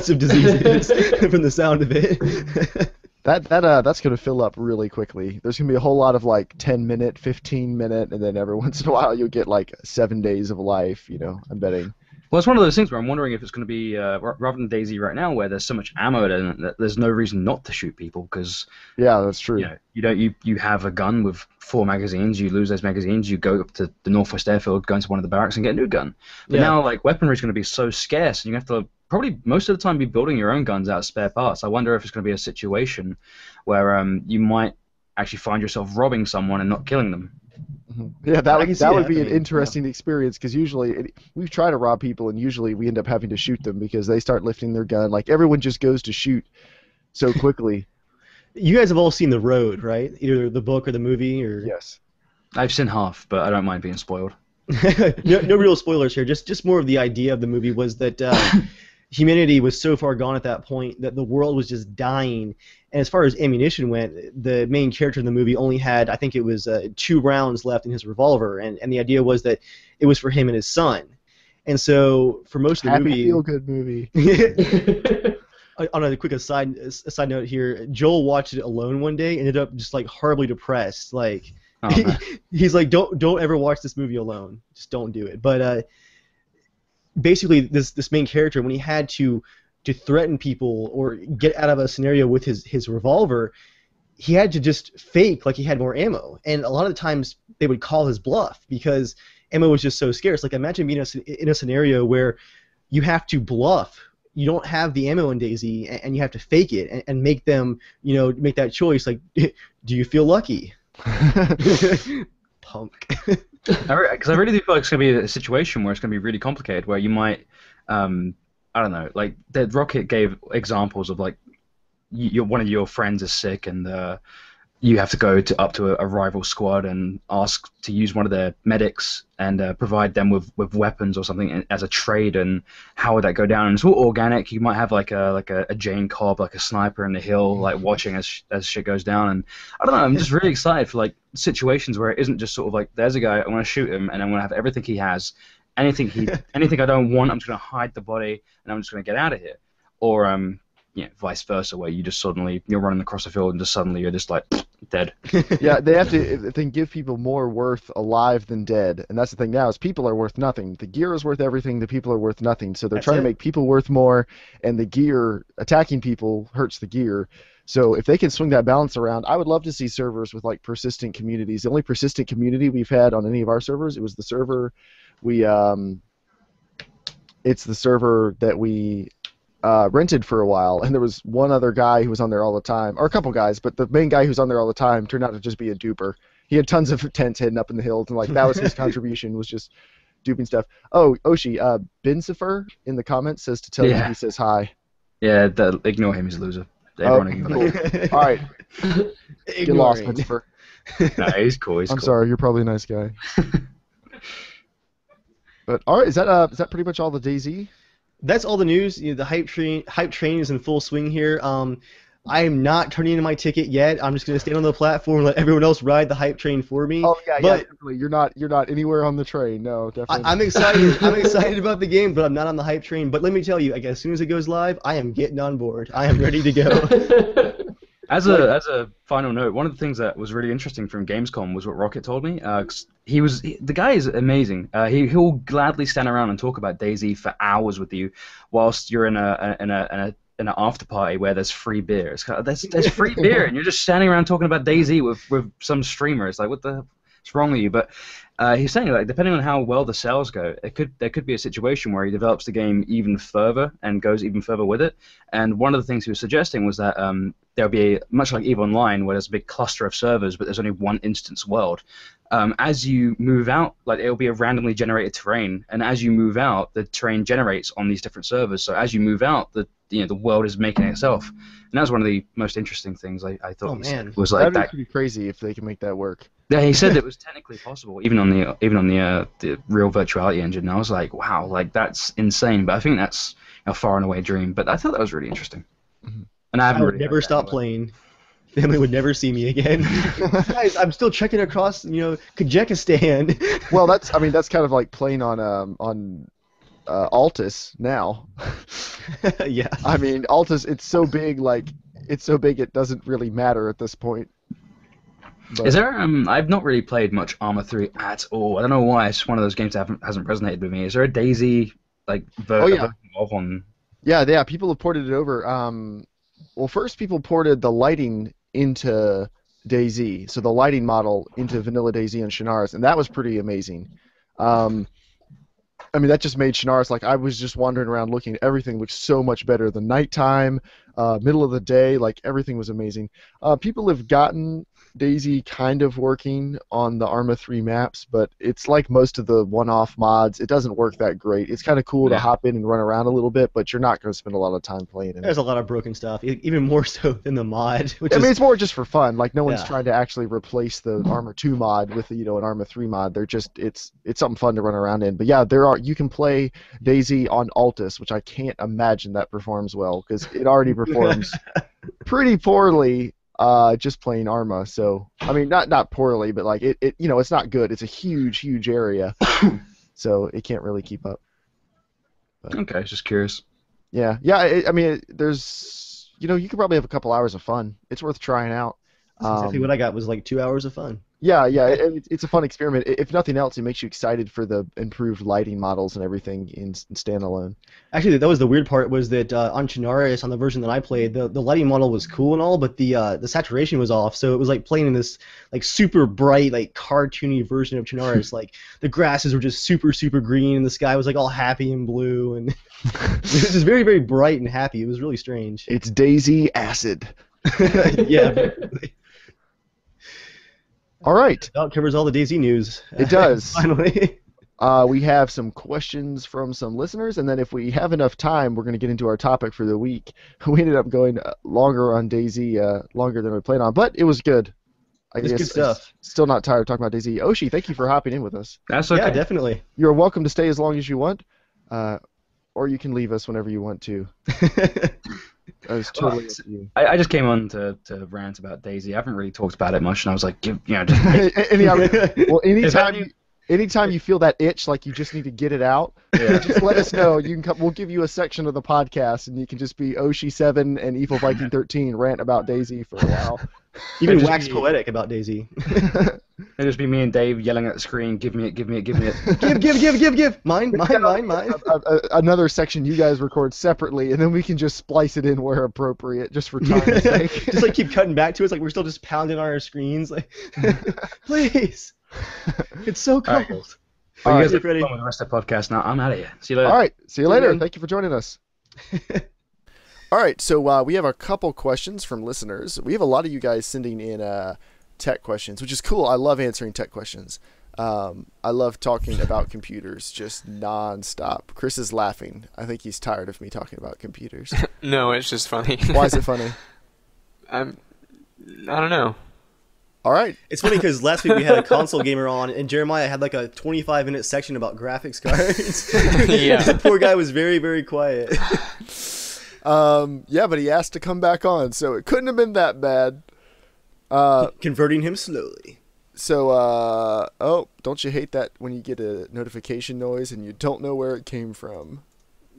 of diseases from the sound of it. That's gonna fill up really quickly. There's gonna be a whole lot of 10-minute, 15-minute, and then every once in a while you'll get 7 days of life. I'm betting. Well, it's one of those things where I'm wondering if it's going to be rather than DayZ right now, where there's so much ammo that there's no reason not to shoot people, because Yeah, that's true. you have a gun with 4 magazines. You lose those magazines, you go up to the Northwest Airfield, go into one of the barracks, and get a new gun. But Yeah. now weaponry is going to be so scarce, and you have to probably most of the time be building your own guns out of spare parts. I wonder if it's going to be a situation where you might actually find yourself robbing someone and not killing them. Yeah, I that can would see that that would be an happening, interesting experience, because usually we've tried to rob people and usually we end up having to shoot them because they start lifting their gun. Everyone just goes to shoot so quickly. You guys have all seen The Road, right? Either the book or the movie, or Yes. I've seen half, but I don't mind being spoiled. no real spoilers here. Just more of the idea of the movie was that humanity was so far gone at that point that the world was just dying. And as far as ammunition went, the main character in the movie only had, I think it was 2 rounds left in his revolver, and the idea was that it was for him and his son. And so for most of the Happy movie, feel-good movie. on a quick side note here, Joel watched it alone one day, and ended up just horribly depressed. Oh, man. He's like, don't ever watch this movie alone. Just don't do it. But basically, this main character, when he had to threaten people or get out of a scenario with his revolver, he had to just fake like he had more ammo. And a lot of the times they would call his bluff because ammo was just so scarce. Imagine being in a scenario where you have to bluff. You don't have the ammo in DayZ, and you have to fake it and make them, make that choice. Do you feel lucky? Punk. Because I really do feel like it's going to be a situation where it's going to be really complicated, where you might, I don't know, the Rocket gave examples of one of your friends is sick and you have to go up to a rival squad and ask to use one of their medics and provide them with weapons or something as a trade, and how would that go down? And it's all organic. You might have a Jane Cobb, a sniper in the hill, watching as shit goes down. And I don't know, I'm just really excited for situations where it isn't just sort of there's a guy, I want to shoot him, and I'm going to have everything he has. Anything I don't want, I'm just going to hide the body and I'm just going to get out of here. Or vice versa, where you just suddenly you're running across the field and just suddenly you're just like dead. Yeah, they have to. They can give people more worth alive than dead, and that's the thing now is people are worth nothing. The gear is worth everything. The people are worth nothing. So they're trying to make people worth more, and the gear attacking people hurts the gear. So if they can swing that balance around, I would love to see servers with like persistent communities. The only persistent community we've had on any of our servers, it was the server it's the server that we rented for a while, and there was one other guy who was on there all the time, or a couple guys, but the main guy who's on there all the time turned out to just be a duper. He had tons of tents hidden up in the hills, and like that was his contribution, was just duping stuff. Oh, Oshi, Bensifer in the comments says to tell you he says hi. Yeah, ignore him, he's a loser. Everyone ignore him. All right. Get lost, Bensifer. Nah, he's cool. I'm sorry, you're probably a nice guy. But all right, is that pretty much all the DayZ? That's all the news. The hype train is in full swing here. I am not turning in my ticket yet. I'm just going to stand on the platform and let everyone else ride the hype train for me. Oh yeah, definitely. You're not anywhere on the train. No, definitely. I'm excited. I'm excited about the game, but I'm not on the hype train. But let me tell you, as soon as it goes live, I am getting on board. I am ready to go. As a final note, one of the things that was really interesting from Gamescom was what Rocket told me. The guy is amazing. He'll gladly stand around and talk about DayZ for hours with you, whilst you're in an after party where there's free beer. It's kind of, there's free beer, and you're just standing around talking about DayZ with some streamer. It's like, what's wrong with you? But he's saying, like, depending on how well the sales go, there could be a situation where he develops the game even further and goes even further with it. And one of the things he was suggesting was that there'll be much like EVE Online, where there's a big cluster of servers, but there's only one instance world. As you move out, like, it'll be a randomly generated terrain, and as you move out, the terrain generates on these different servers. So as you move out, the world is making itself, and that was one of the most interesting things I thought. Oh man, was like that'd be pretty crazy if they can make that work. Yeah, he said it was technically possible, even on the real virtuality engine. And I was like, wow, like that's insane. But I think that's a far and away dream. But I thought that was really interesting. Mm-hmm. And I would never stop playing. Family would never see me again. Guys, I'm still checking across, Kazakhstan. Well, that's kind of like playing on Altus now. Yeah. I mean, Altus, it's so big, it doesn't really matter at this point. But is there? I've not really played much Arma 3 at all. I don't know why. It's one of those games that hasn't resonated with me. Is there a DayZ version of on? Yeah. People have ported it over. Well, first people ported the lighting into DayZ, so the lighting model into vanilla DayZ and Shinaris, and that was pretty amazing. That just made Shinaris, like, I was just wandering around looking, everything looked so much better. The nighttime, middle of the day, like, everything was amazing. People have gotten DayZ kind of working on the Arma 3 maps, but it's like most of the one-off mods, it doesn't work that great. It's kind of cool to hop in and run around a little bit, but you're not going to spend a lot of time playing it. There's a lot of broken stuff, even more so than the mod. It's more just for fun. Like, no one's trying to actually replace the Arma 2 mod with an Arma 3 mod. They're just it's something fun to run around in. But yeah, you can play DayZ on Altus, which I can't imagine that performs well, because it already performs pretty poorly. Just playing Arma, so not poorly, but like it's not good. It's a huge area, so it can't really keep up. But, okay, just curious. Yeah. There's you could probably have a couple hours of fun. It's worth trying out. That's exactly what I got was like 2 hours of fun. Yeah, it's a fun experiment. If nothing else, it makes you excited for the improved lighting models and everything in standalone. Actually, that was the weird part, was that on Chernarus, on the version that I played, the lighting model was cool and all, but the saturation was off, so it was like playing in this like super bright, like cartoony version of Chernarus. Like the grasses were just super green, and the sky was like all happy and blue, and it was just very, very bright and happy. It was really strange. It's DayZ acid. Yeah. All right. That covers all the DayZ news. It does. Finally. We have some questions from some listeners, and then if we have enough time, we're going to get into our topic for the week. We ended up going longer on DayZ, longer than we planned on, but it was good. It's good stuff. Still not tired of talking about DayZ. Oshi, thank you for hopping in with us. That's okay. Yeah, definitely. You're welcome to stay as long as you want, or you can leave us whenever you want to. That's totally up to you. I just came on to rant about DayZ. I haven't really talked about it much, and I was like, anytime anytime you feel that itch, like you just need to get it out, just let us know. You can come. We'll give you a section of the podcast, and you can just be Oshi7 and Evil Viking 13 rant about DayZ for a while. Even wax poetic about DayZ. It'll just be me and Dave yelling at the screen, give me it, give me it, give me it. Give. Mine. Another section you guys record separately, and then we can just splice it in where appropriate, just for time's sake. Just like keep cutting back to us, like we're still just pounding on our screens, like, please. It's so cold. All right, you guys get are ready. with the rest of the podcast now. I'm out of here. See you later. All right, see you later. man. Thank you for joining us. All right, so we have a couple questions from listeners. We have a lot of you guys sending in tech questions, which is cool. I love answering tech questions. I love talking about computers just nonstop. Chris is laughing. I think he's tired of me talking about computers. No, it's just funny. Why is it funny? I don't know. All right. It's funny because last week we had a console gamer on, and Jeremiah had like a 25-minute section about graphics cards. Yeah. The poor guy was very, very quiet. Yeah, but he asked to come back on, so it couldn't have been that bad. Converting him slowly. So, oh, don't you hate that when you get a notification noise and you don't know where it came from?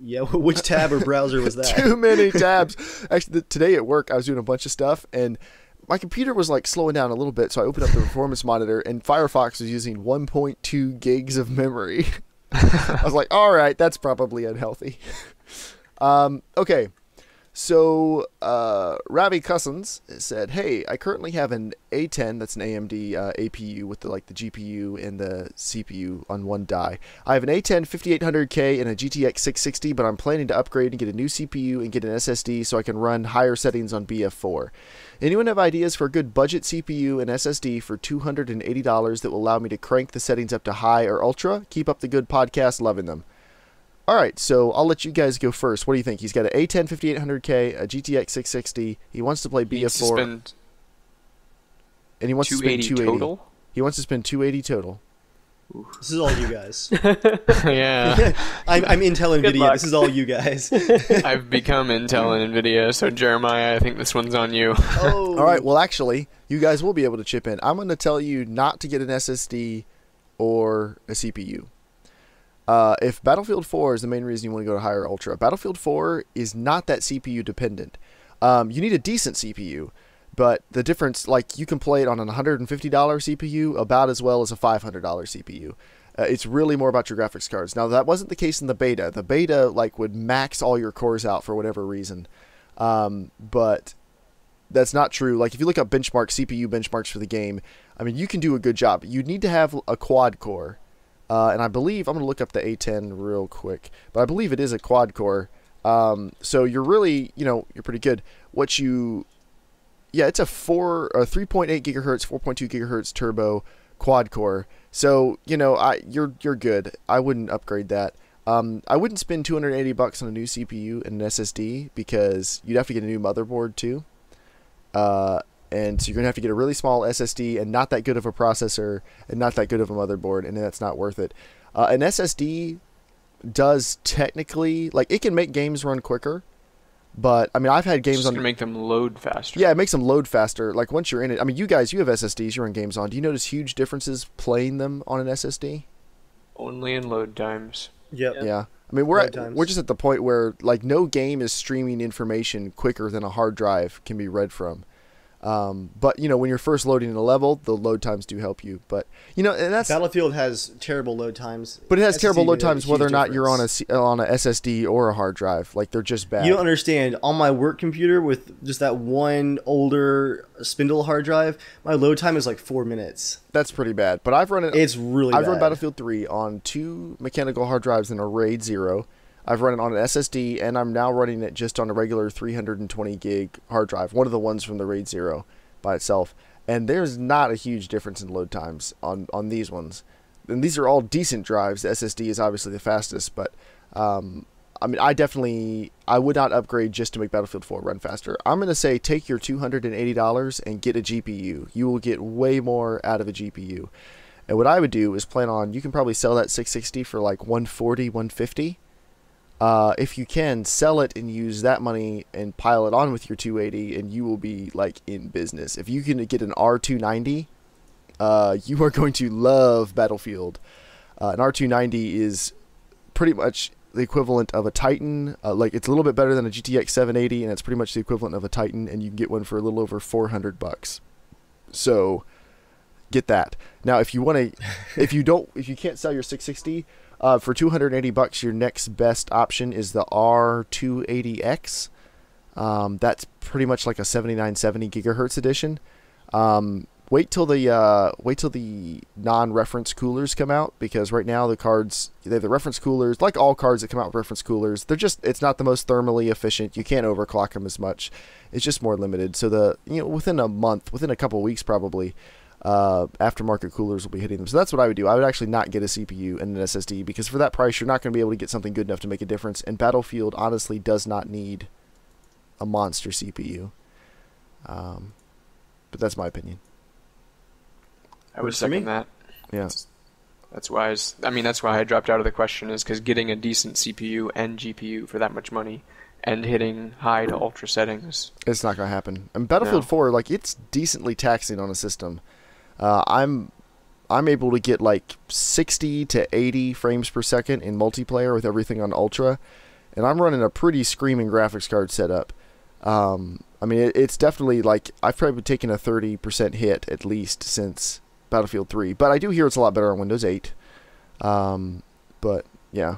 Yeah, which tab or browser was that? Too many tabs. Actually, today at work, I was doing a bunch of stuff, and my computer was like slowing down a little bit, so I opened up the performance monitor, and Firefox was using 1.2 gigs of memory. I was like, all right, that's probably unhealthy. Okay. So, Ravi Cousins said, hey, I currently have an A10, that's an AMD APU with the GPU and the CPU on one die. I have an A10 5800K and a GTX 660, but I'm planning to upgrade and get a new CPU and get an SSD so I can run higher settings on BF4. Anyone have ideas for a good budget CPU and SSD for $280 that will allow me to crank the settings up to high or ultra? Keep up the good podcast, loving them. All right, so I'll let you guys go first. What do you think? He's got an A10 5800K, a GTX 660. He wants to play BF4. And he wants to spend 280 total? He wants to spend 280 total. This is all you guys. Yeah. I'm Intel Good NVIDIA. luck. This is all you guys. I've become Intel and NVIDIA, so Jeremiah, I think this one's on you. Oh. All right, well, actually, you guys will be able to chip in. I'm going to tell you not to get an SSD or a CPU. If Battlefield 4 is the main reason you want to go to higher ultra, Battlefield 4 is not that CPU dependent. You need a decent CPU, but the difference, like, you can play it on an $150 CPU about as well as a $500 CPU. It's really more about your graphics cards. Now, that wasn't the case in the beta. The beta, like, would max all your cores out for whatever reason. But that's not true. Like, if you look up CPU benchmarks for the game, I mean, you can do a good job. You need to have a quad core. And I believe, I'm going to look up the A10 real quick, but I believe it is a quad core. So you're really, you're pretty good. Yeah, it's a 3.8 gigahertz, 4.2 gigahertz turbo quad core. So, you're good. I wouldn't upgrade that. I wouldn't spend $280 on a new CPU and an SSD because you'd have to get a new motherboard too. And so you're going to have to get a really small SSD and not that good of a processor and not that good of a motherboard, and that's not worth it. An SSD does technically, like, it can make games run quicker, but, I mean, I've had games Just on... to make them load faster. Yeah, it makes them load faster. Like, once you're in it... I mean, you guys, you have SSDs, you run games on. Do you notice huge differences playing them on an SSD? Only in load times. Yep. Yeah. I mean, we're just at the point where, like, no game is streaming information quicker than a hard drive can be read from. But, when you're first loading in a level, the load times do help you. But, and that's... Battlefield has terrible load times. But it has terrible load made a times whether or huge not you're on difference. on a SSD or a hard drive. Like, they're just bad. You don't understand. On my work computer with just that one older spindle hard drive, my load time is like 4 minutes. That's pretty bad. But I've run it... It's really I've bad. run Battlefield 3 on 2 mechanical hard drives and a RAID 0. I've run it on an SSD, and I'm now running it just on a regular 320 gig hard drive. One of the ones from the RAID 0. By itself, and there's not a huge difference in load times on these ones, and these are all decent drives. The SSD is obviously the fastest, but I mean, I would not upgrade just to make Battlefield 4 run faster. I'm going to say take your $280 and get a GPU. You will get way more out of a GPU. And what I would do is plan on, you can probably sell that 660 for like 140, 150. If you can, sell it and use that money and pile it on with your 280, and you will be like in business. If you can get an R290, you are going to love Battlefield. An R290 is pretty much the equivalent of a Titan. It's a little bit better than a GTX 780, and it's pretty much the equivalent of a Titan, and you can get one for a little over $400. So get that. Now, if you want to, if you can't sell your 660 for $280, your next best option is the R280X. That's pretty much like a 7970 gigahertz edition. Wait till the non-reference coolers come out, because right now the cards, they have the reference coolers. Like all cards that come out with reference coolers, it's not the most thermally efficient. You can't overclock them as much. It's just more limited. So within a month, within a couple of weeks probably, aftermarket coolers will be hitting them. So that's what I would do. I would actually not get a CPU and an SSD, because for that price you're not going to be able to get something good enough to make a difference. And Battlefield honestly does not need a monster CPU. But that's my opinion. I would second that. Yeah. That's why I dropped out of the question, is because getting a decent CPU and GPU for that much money and hitting high to ultra settings, it's not going to happen. And Battlefield 4, it's decently taxing on a system. I'm able to get 60 to 80 frames per second in multiplayer with everything on ultra, and I'm running a pretty screaming graphics card setup. It's definitely I've probably taken a 30% hit at least since Battlefield 3, but I do hear it's a lot better on Windows 8. But yeah.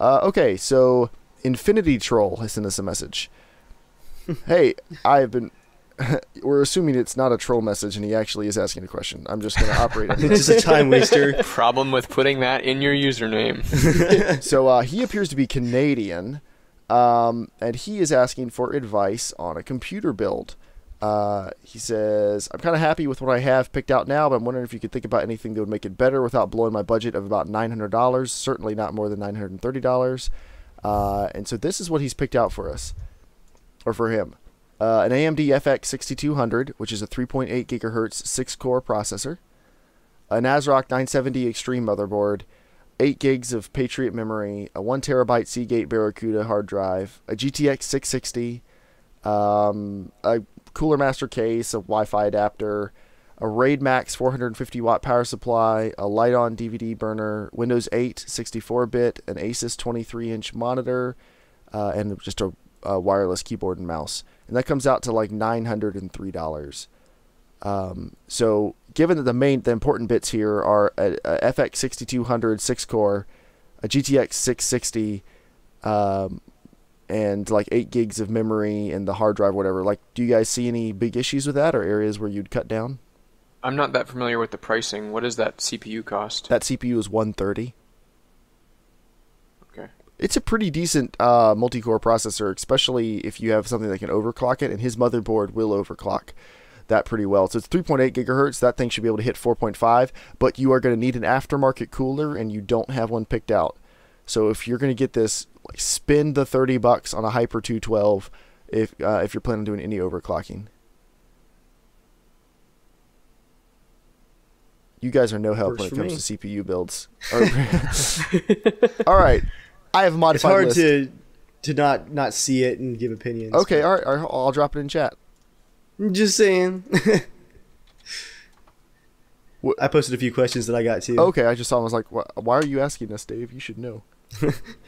Okay, so Infinity Troll has sent us a message. Hey, we're assuming it's not a troll message and he actually is asking a question. I'm just going to operate on it. It's just a time waster. Problem with putting that in your username. So he appears to be Canadian, and he is asking for advice on a computer build. He says, I'm kind of happy with what I have picked out now, but I'm wondering if you could think about anything that would make it better without blowing my budget of about $900, certainly not more than $930. And so this is what he's picked out for us, or for him. An AMD FX 6200, which is a 3.8 gigahertz 6-core processor, an ASRock 970 Extreme motherboard, 8 gigs of Patriot memory, a 1 terabyte Seagate Barracuda hard drive, a GTX 660, a Cooler Master case, a Wi-Fi adapter, a RAID Max 450 watt power supply, a Light-On DVD burner, Windows 8 64-bit, an Asus 23-inch monitor, and just a wireless keyboard and mouse. And that comes out to $903. So given that the important bits here are a FX 6200 6-core, a GTX 660, and 8 gigs of memory and the hard drive, whatever, do you guys see any big issues with that or areas where you'd cut down? I'm not that familiar with the pricing. What does that CPU cost? That CPU is $130. Okay. It's a pretty decent multi-core processor, especially if you have something that can overclock it, and his motherboard will overclock that pretty well. So it's 3.8 gigahertz. That thing should be able to hit 4.5, but you are going to need an aftermarket cooler, and you don't have one picked out. So if you're going to get this, spend the $30 on a Hyper 212 if you're planning on doing any overclocking. You guys are no help when it comes to CPU builds. All right. I have a modified list. It's hard to not see it and give opinions. Okay, all right. I'll drop it in chat. I'm just saying. I posted a few questions that I got too. Okay, I just saw them. I was like, why are you asking us, Dave? You should know.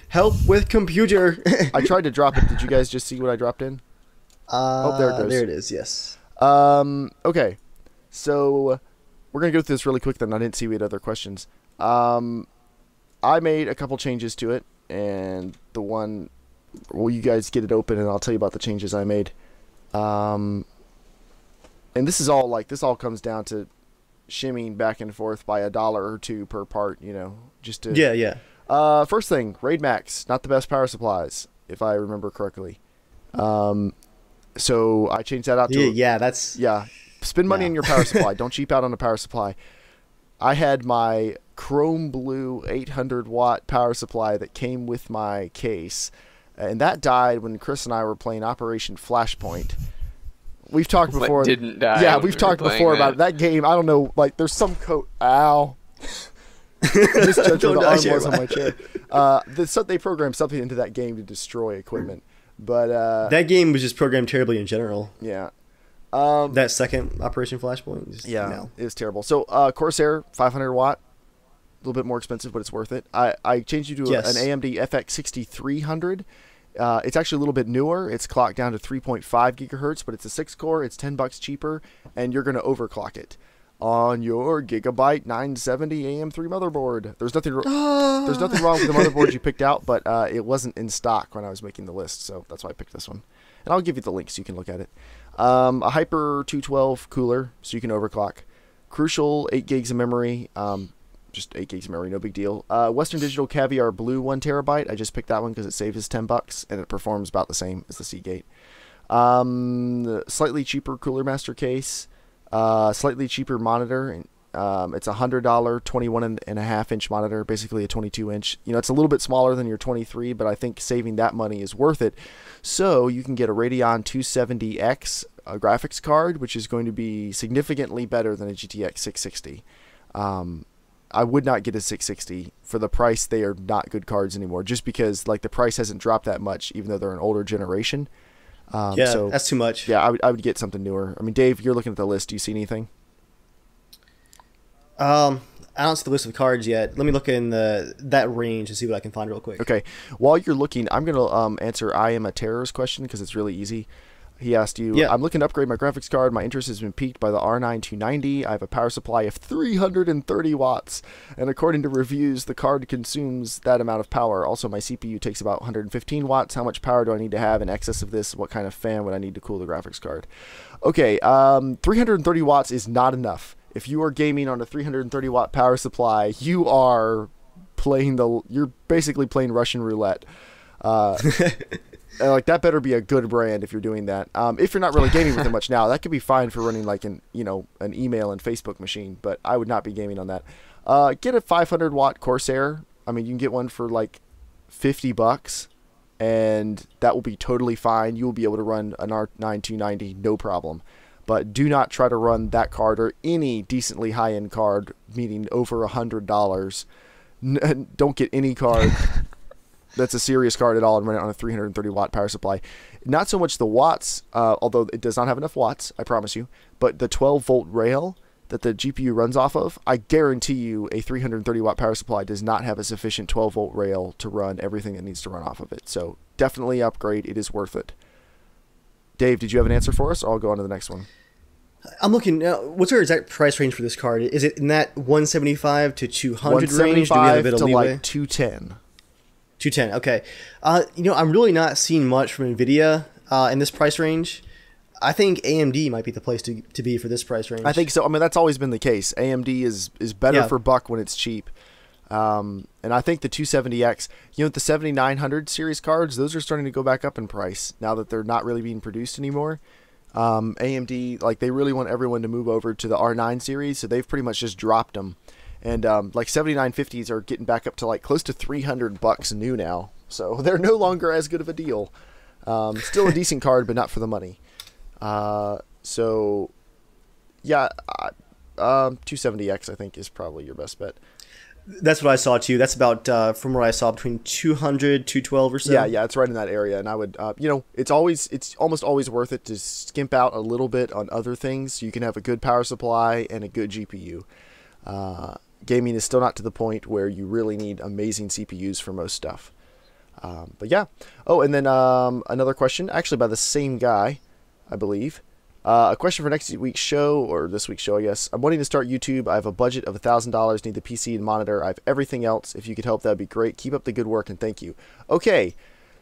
Help with computer. I tried to drop it. Did you guys just see what I dropped in? There it goes. There it is, yes. Okay. So we're going to go through this really quick then. I didn't see we had other questions. I made a couple changes to it, and you guys get it open and I'll tell you about the changes I made. And this is all this all comes down to shimming back and forth by $1 or $2 per part, just to... Yeah. First thing, RAID Max, not the best power supplies, if I remember correctly. So I changed that out to... Yeah. Spend money on your power supply. Don't cheap out on a power supply. I had my Chrome Blue 800 watt power supply that came with my case, and that died when Chris and I were playing Operation Flashpoint. We've talked before. Didn't die. Yeah, we've talked before about that game. I don't know, there's some code. Ow. Misjudged where the arm was on my chair. They programmed something into that game to destroy equipment, but that game was just programmed terribly in general. Yeah. That second Operation Flashpoint. Just, Yeah, no. it was terrible. So Corsair 500 watt, a little bit more expensive, but it's worth it. I changed you to Yes. an AMD FX 6300. It's actually a little bit newer. It's clocked down to 3.5 gigahertz, but it's a 6-core. It's $10 cheaper, and you're going to overclock it on your Gigabyte 970 AM3 motherboard. There's nothing wrong with the motherboard you picked out, but it wasn't in stock when I was making the list, so that's why I picked this one. And I'll give you the link so you can look at it. A Hyper 212 cooler, so you can overclock. Crucial 8 gigs of memory. Just 8 gigs of memory, no big deal. Western Digital Caviar Blue 1 terabyte. I just picked that one because it saved us $10 and it performs about the same as the Seagate. Slightly cheaper Cooler Master case. Slightly cheaper monitor. It's a $100 21.5-inch monitor, basically a 22-inch. You know, it's a little bit smaller than your 23, but I think saving that money is worth it. So you can get a Radeon 270X graphics card, which is going to be significantly better than a GTX 660. I would not get a 660 for the price. They are not good cards anymore, just because like the price hasn't dropped that much, even though they're an older generation. Yeah, so, that's too much. Yeah, I would get something newer. I mean, Dave, you're looking at the list. Do you see anything? I don't see the list of cards yet. Let me look in that range and see what I can find real quick. Okay. While you're looking, I'm going to answer I Am a Terrorist question because it's really easy. He asked you, Yeah. I'm looking to upgrade my graphics card. My interest has been piqued by the R9 290. I have a power supply of 330 watts. And according to reviews, the card consumes that amount of power. Also, my CPU takes about 115 watts. How much power do I need to have in excess of this? What kind of fan would I need to cool the graphics card? Okay, 330 watts is not enough. If you are gaming on a 330 watt power supply, you're basically playing Russian roulette. Like that better be a good brand if you're doing that. If you're not really gaming with it much now, that could be fine for running like an email and Facebook machine, but I would not be gaming on that. Get a 500 watt Corsair. I mean, you can get one for like $50, and that will be totally fine. You will be able to run an R9 290 no problem. But do not try to run that card or any decently high-end card, meaning over $100. Don't get any card that's a serious card at all and run it on a 330 watt power supply. Not so much the watts, although it does not have enough watts, I promise you, but the 12 volt rail that the GPU runs off of, I guarantee you a 330 watt power supply does not have a sufficient 12 volt rail to run everything that needs to run off of it. So definitely upgrade. It is worth it. Dave, did you have an answer for us? Or I'll go on to the next one. I'm looking. What's our exact price range for this card? Is it in that 175 to 200 range? Do we have a bit of to leeway? like 210. 210. Okay. I'm really not seeing much from Nvidia in this price range. I think AMD might be the place to be for this price range. I think so. I mean, that's always been the case. AMD is better Yeah. for buck when it's cheap. And I think the 270X, the 7900 series cards, those are starting to go back up in price now that they're not really being produced anymore. AMD, like, they really want everyone to move over to the R9 series, so they've pretty much just dropped them. And like 7950s are getting back up to like close to $300 new now, so they're no longer as good of a deal. Still a decent card, but not for the money. So yeah, 270X I think is probably your best bet. That's what I saw too. That's about from what I saw between 200, 212 or so. Yeah, it's right in that area, and I would, it's almost always worth it to skimp out a little bit on other things so you can have a good power supply and a good GPU. Gaming is still not to the point where you really need amazing CPUs for most stuff. But yeah. Oh, and then another question, actually by the same guy, I believe. A question for next week's show, or this week's show, I guess. I'm wanting to start YouTube. I have a budget of $1,000, need the PC and monitor. I have everything else. If you could help, that'd be great. Keep up the good work, and thank you. Okay,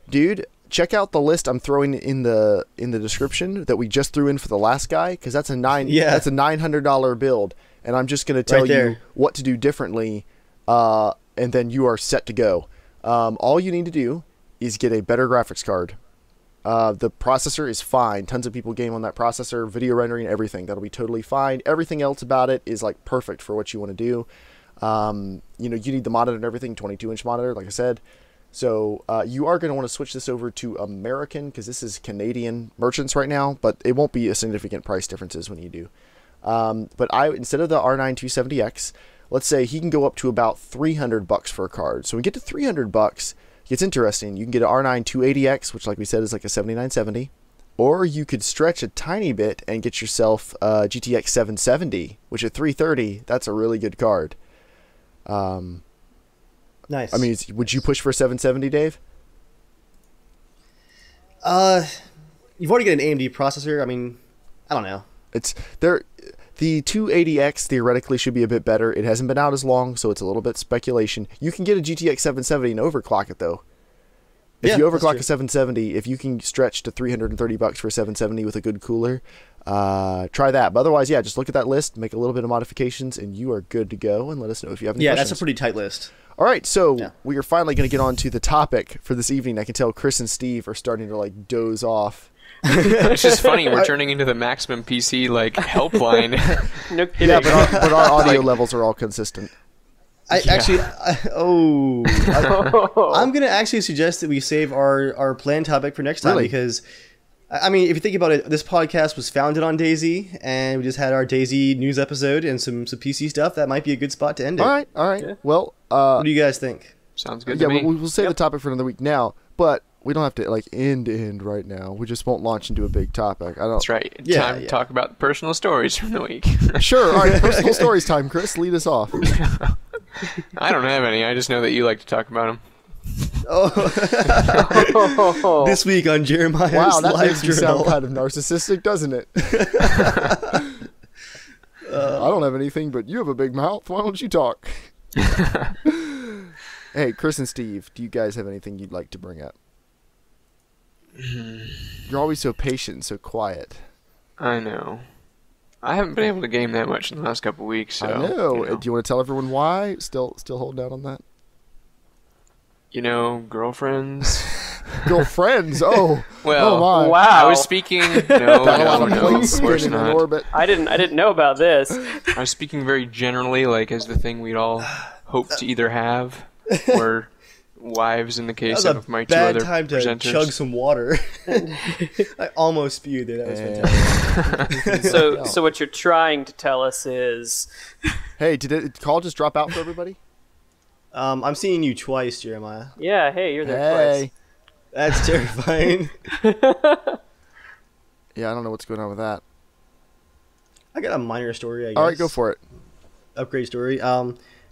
dude, check out the list I'm throwing in the description that we just threw in for the last guy, because that's a $900 build, and I'm just going to tell you what to do differently, and then you are set to go. All you need to do is get a better graphics card. The processor is fine. Tons of people game on that processor, video rendering, everything. That'll be totally fine. Everything else about it is like perfect for what you want to do. You need the monitor and everything, 22-inch monitor, like I said. So you are going to want to switch this over to American, because this is Canadian merchants right now, but it won't be a significant price differences when you do. But instead of the R9 270X, let's say he can go up to about $300 for a card. So when we get to $300, it's interesting. You can get an R9 280X, which like we said is like a 7970. or you could stretch a tiny bit and get yourself GTX 770, which at 330, that's a really good card. Nice. I mean, would you push for a 770, Dave? You've already got an AMD processor. I mean, I don't know. It's there. The 280X theoretically should be a bit better. It hasn't been out as long, so it's a little bit speculation. You can get a GTX 770 and overclock it though. If you overclock a 770, if you can stretch to $330 for a 770 with a good cooler, try that. But otherwise, yeah, just look at that list, make a little bit of modifications, and you are good to go. And let us know if you have any questions. Yeah, that's a pretty tight list. All right, so we are finally going to get on to the topic for this evening. I can tell Chris and Steve are starting to like doze off. It's just funny. We're turning into the Maximum PC like helpline. No kidding. Yeah, but our audio levels are all consistent. I'm gonna actually suggest that we save our planned topic for next time because, I mean, if you think about it, this podcast was founded on DayZ, and we just had our DayZ news episode and some PC stuff. That might be a good spot to end it. All right. Yeah. Well, what do you guys think? Sounds good to me. We'll save the topic for another week now, but we don't have to like end right now. We just won't launch into a big topic. That's right. Time to talk about personal stories from the week. Sure. All right. Personal stories time. Chris, lead us off. I don't have any. I just know that you like to talk about them. This week on Jeremiah's Wow, that Live makes you Journal. sound kind of narcissistic, doesn't it? I don't have anything, but you have a big mouth. Why don't you talk? Hey, Chris and Steve, do you guys have anything you'd like to bring up? You're always so patient and so quiet. I know. I haven't been able to game that much in the last couple of weeks. So, I know. Do you want to tell everyone why? Still holding out on that? Girlfriends. Girlfriends? Oh. Well, oh my. Wow. I was speaking. No, of course not. Orbit. I didn't know about this. I was speaking very generally, like as the thing we'd all hope to either have, or wives in the case That was of my a two bad other time to presenters. chug some water. I almost spewed there. That was fantastic. So what you're trying to tell us is, Hey, did call just drop out for everybody? I'm seeing you twice, Jeremiah. yeah, hey, you're there Hey. That's terrifying. Yeah, I don't know what's going on with that. I got a minor story, I guess. All right, go for it. Upgrade story.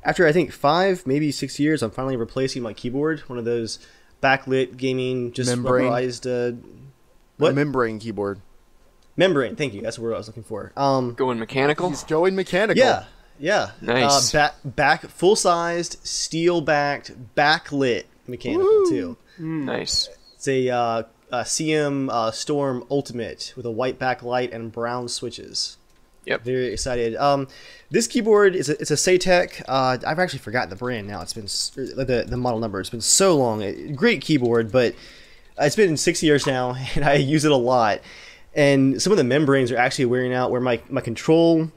After I think 5, maybe 6 years, I'm finally replacing my keyboard. One of those backlit gaming, just Membrane. rubberized. A membrane keyboard. Membrane. Thank you. That's the word I was looking for. Going mechanical. He's going mechanical. Yeah. Nice. Back full-sized, steel-backed, backlit mechanical too. Nice. It's a CM Storm Ultimate with a white backlight and brown switches. Yep. Very excited. This keyboard it's a Saytech. I've actually forgotten the brand now. It's been the model number. It's been so long. Great keyboard, but it's been 6 years now, and I use it a lot. And some of the membranes are actually wearing out. Where my control,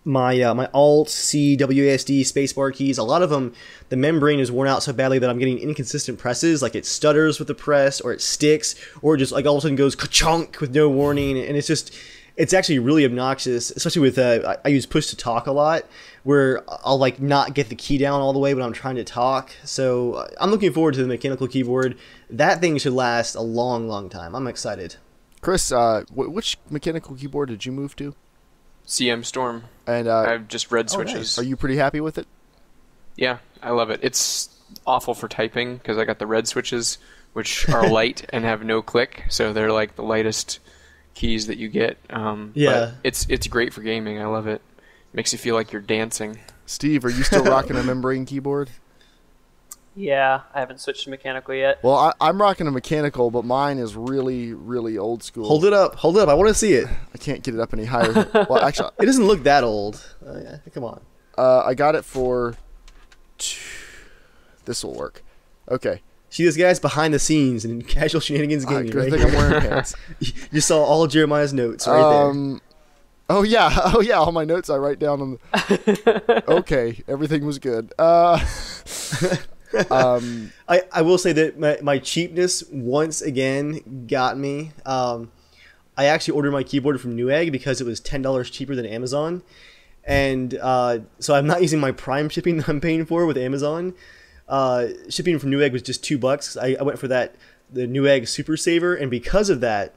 my Alt, C, WASD, spacebar keys, a lot of them, the membrane is worn out so badly that I'm getting inconsistent presses. Like it stutters with the press, or it sticks, or just like all of a sudden goes ka-chunk with no warning, and it's actually really obnoxious, especially with, I use push to talk a lot, where I'll like not get the key down all the way when I'm trying to talk. So I'm looking forward to the mechanical keyboard. That thing should last a long, long time. I'm excited. Chris, which mechanical keyboard did you move to? CM Storm. And I have just red switches. nice. Are you pretty happy with it? Yeah, I love it. It's awful for typing because I got the red switches, which are light and have no click, so they're like the lightest keys that you get. Yeah. But it's great for gaming. I love it. Makes you feel like you're dancing. Steve, are you still rocking a membrane keyboard? yeah, I haven't switched to mechanical yet. Well, I'm rocking a mechanical, but mine is really, really old school. Hold it up. I want to see it. I can't get it up any higher. Well, actually, It doesn't look that old. Yeah, come on. I got it for... This will work. Okay. See this guy's behind the scenes in Casual Shenanigans I Gaming, right? think I'm wearing pants. You saw all Jeremiah's notes right there. Oh yeah, all my notes I write down on the... Okay, everything was good. I will say that my cheapness once again got me. I actually ordered my keyboard from Newegg because it was $10 cheaper than Amazon, and so I'm not using my Prime shipping that I'm paying for with Amazon. Shipping from Newegg was just $2. I went for the Newegg Super Saver, and because of that,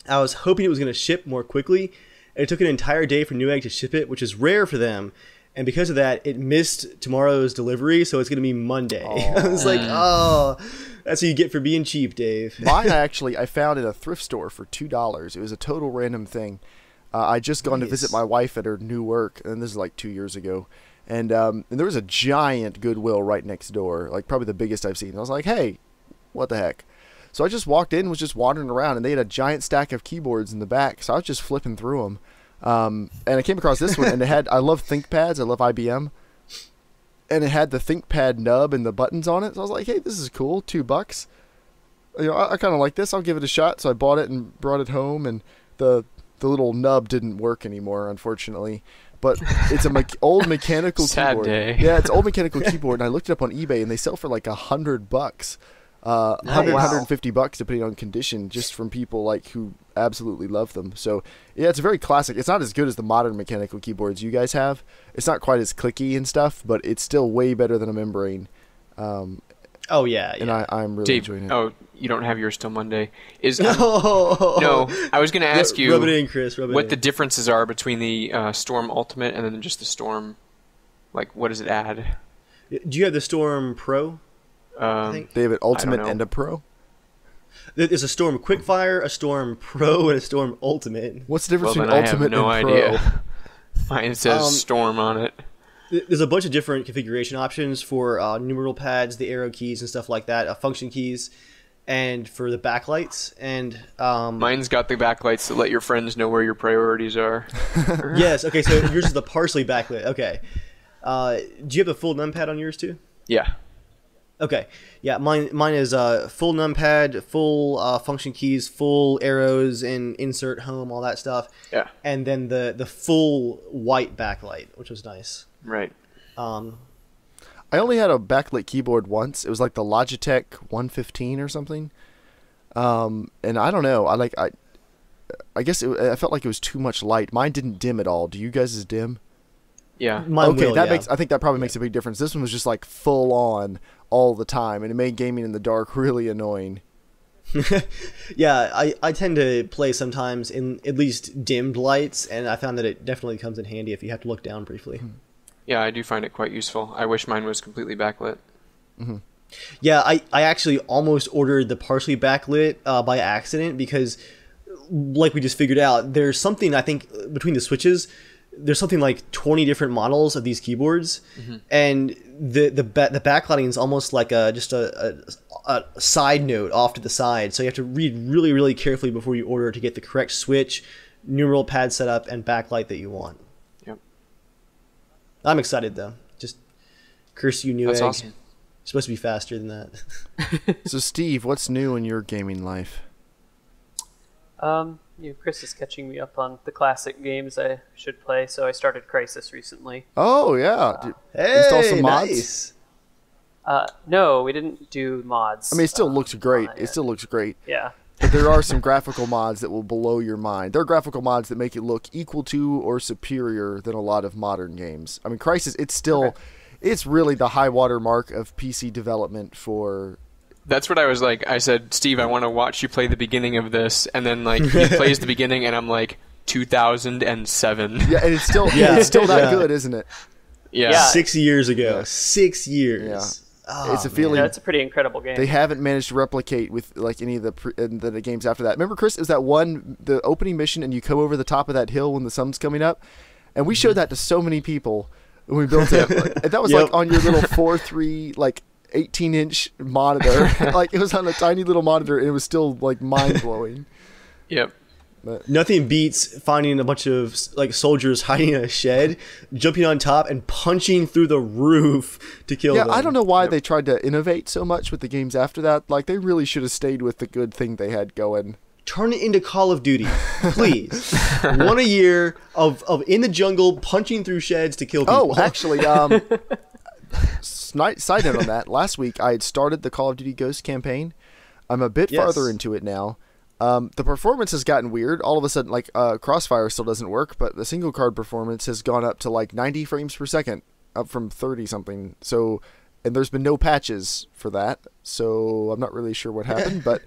I was hoping it was going to ship more quickly, and it took an entire day for Newegg to ship it, which is rare for them. And because of that, it missed tomorrow's delivery, so it's going to be Monday. I was like, oh, that's what you get for being cheap, Dave. Mine, I found at a thrift store for $2. It was a total random thing. I just gone to visit my wife at her new work, and this is like 2 years ago. And there was a giant Goodwill right next door, like probably the biggest I've seen. I was like, hey, what the heck? So I just walked in, was just wandering around, and they had a giant stack of keyboards in the back, so I was just flipping through them. And I came across this one, and it had, I love ThinkPads, I love IBM, and it had the ThinkPad nub and the buttons on it, so I was like, hey, this is cool, $2. You know, I kind of like this, I'll give it a shot, so I bought it and brought it home, and the little nub didn't work anymore, unfortunately. But it's a old mechanical keyboard. Day. Yeah, it's an old mechanical keyboard, and I looked it up on eBay, and they sell for like $100, $150 depending on condition, just from people like who absolutely love them. So yeah, it's a very classic. It's not as good as the modern mechanical keyboards you guys have. It's not quite as clicky and stuff, but it's still way better than a membrane. Oh yeah, and I'm really enjoying it. Oh, you don't have yours till Monday. No, I was going to ask you rub it in, Chris, what the differences are between the Storm Ultimate and then just the Storm. Like, what does it add? Do you have the Storm Pro? I think they have an Ultimate and a Pro. There's a Storm Quickfire, a Storm Pro, and a Storm Ultimate. What's the difference between I Ultimate have no and Pro? idea. Mine says Storm on it. There's a bunch of different configuration options for numeral pads, the arrow keys and stuff like that, function keys, and for the backlights. And mine's got the backlights that let your friends know where your priorities are. Yes. Okay. So yours is the partially backlit. Okay. Do you have the full numpad on yours too? Yeah. Okay. Yeah. Mine is full numpad, full function keys, full arrows, and insert home, all that stuff. Yeah. And then the full white backlight, which was nice. Right. I only had a backlit keyboard once. It was like the Logitech 115 or something. And I don't know. I guess I felt like it was too much light. Mine didn't dim at all. Do you guys dim? Yeah. Mine will, that yeah. makes. I think that probably makes a big difference. This one was just like full on all the time, and it made gaming in the dark really annoying. Yeah, I tend to play sometimes in at least dimmed lights, and I found that it definitely comes in handy if you have to look down briefly. Yeah, I do find it quite useful. I wish mine was completely backlit. Mm-hmm. Yeah, I actually almost ordered the partially backlit by accident because, like we just figured out, there's something, I think, between the switches, there's something like 20 different models of these keyboards, and the backlighting is almost like just a side note off to the side, so you have to read really, really carefully before you order to get the correct switch, numeral pad setup, and backlight that you want. I'm excited though. Just curse you, Newegg. That's awesome. It's supposed to be faster than that. So, Steve, what's new in your gaming life? Chris is catching me up on the classic games I should play, so I started Crysis recently. Oh yeah, Install some mods. Nice. No, we didn't do mods. I mean, it still looks great. on It still looks great. Yeah. But there are some graphical mods that will blow your mind. There are graphical mods that make it look equal to or superior than a lot of modern games. I mean, Crysis, it's really the high water mark of PC development for... That's what I was like. I said, Steve, I want to watch you play the beginning of this. And then, like, he plays the beginning, and I'm like, 2007. Yeah, and it's still that good, isn't it? Yeah. 6 years ago. 6 years. Yeah. Oh, It's a feeling... Yeah, it's a pretty incredible game. They haven't managed to replicate with like any of the games after that. Remember, Chris, is that the opening mission, and you come over the top of that hill when the sun's coming up, and we showed that to so many people when we built it. And that was like on your little 4.3 like 18-inch monitor. Like it was on a tiny little monitor, and it was still like mind blowing. Yep. But nothing beats finding a bunch of like soldiers hiding in a shed, jumping on top and punching through the roof to kill them. Yeah, I don't know why they tried to innovate so much with the games after that. Like they really should have stayed with the good thing they had going. Turn it into Call of Duty, please. One a year of in the jungle punching through sheds to kill people. Oh, actually, side note on that. Last week I had started the Call of Duty Ghost campaign. I'm a bit farther into it now. The performance has gotten weird. All of a sudden, like, Crossfire still doesn't work, but the single card performance has gone up to like 90 frames per second, up from 30 something. So, and there's been no patches for that, so I'm not really sure what happened, but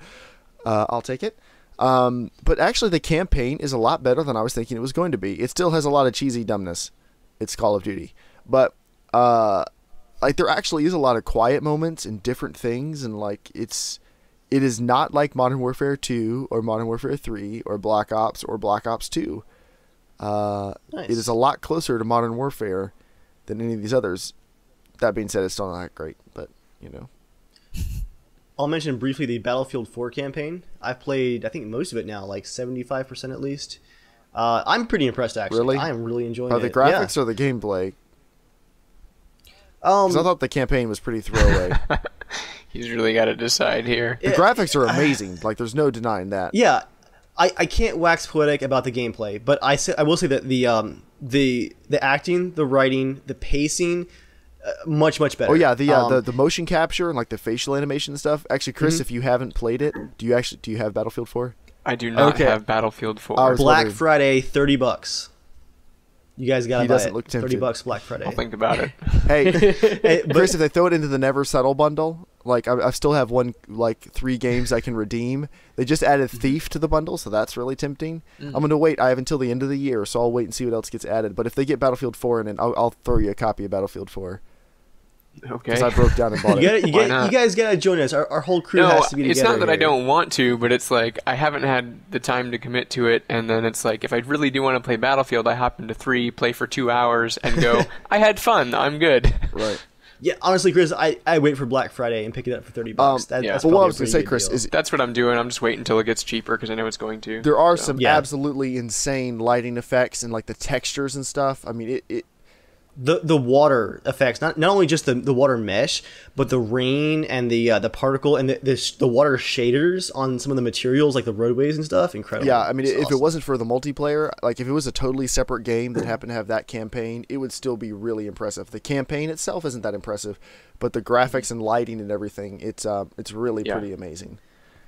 I'll take it. But actually, the campaign is a lot better than I was thinking it was going to be. It still has a lot of cheesy dumbness. It's Call of Duty, but like there actually is a lot of quiet moments and different things, and like it is not like Modern Warfare 2 or Modern Warfare 3 or Black Ops or Black Ops 2. Nice. It is a lot closer to Modern Warfare than any of these others. That being said, it's still not that great, but you know. I'll mention briefly the Battlefield 4 campaign. I've played, I think, most of it now, like 75% at least. I'm pretty impressed, actually. Really? I am really enjoying Are it. the graphics or the gameplay? Yeah. Because I thought the campaign was pretty throwaway. He's really got to decide here. The graphics are amazing. Like, there's no denying that. Yeah, I can't wax poetic about the gameplay, but I will say that the acting, the writing, the pacing, much better. Oh yeah, the motion capture and like the facial animation and stuff. Actually, Chris, if you haven't played it, do you have Battlefield 4? I do not Okay. have Battlefield 4. I was Black wondering. Friday, $30. You guys gotta He buy doesn't it. look tempted. $30 Black Friday. I'll think about it. Hey, Hey, but- Chris, if they throw it into the Never Settle bundle, like I still have 3 games I can redeem. They just added Thief to the bundle, so that's really tempting. I'm gonna wait. I have until the end of the year, so I'll wait and see what else gets added. But if they get Battlefield 4 in it, I'll throw you a copy of Battlefield 4 Okay. because I broke down and bought it. Why not? You guys gotta join us. Our whole crew No, has to be together. it's not that I here. don't want to, but it's like I haven't had the time to commit to it, and then it's like if I really do want to play Battlefield, I hop into 3, play for 2 hours, and go, I had fun, I'm good. Right. Yeah, honestly, Chris, I wait for Black Friday and pick it up for $30. Yeah. That's But what I probably was a gonna pretty say, good Chris, deal. is That's what I'm doing. I'm just waiting until it gets cheaper because I know it's going to. there are some Yeah. absolutely insane lighting effects and like the textures and stuff. I mean, it the water effects, not only just the water mesh, but the rain and the particle and the water shaders on some of the materials like the roadways and stuff. Incredible. Yeah, I mean, It's if it awesome. wasn't for the multiplayer, like if it was a totally separate game that happened to have that campaign, it would still be really impressive. The campaign itself isn't that impressive, but the graphics and lighting and everything, it's really Yeah. pretty amazing.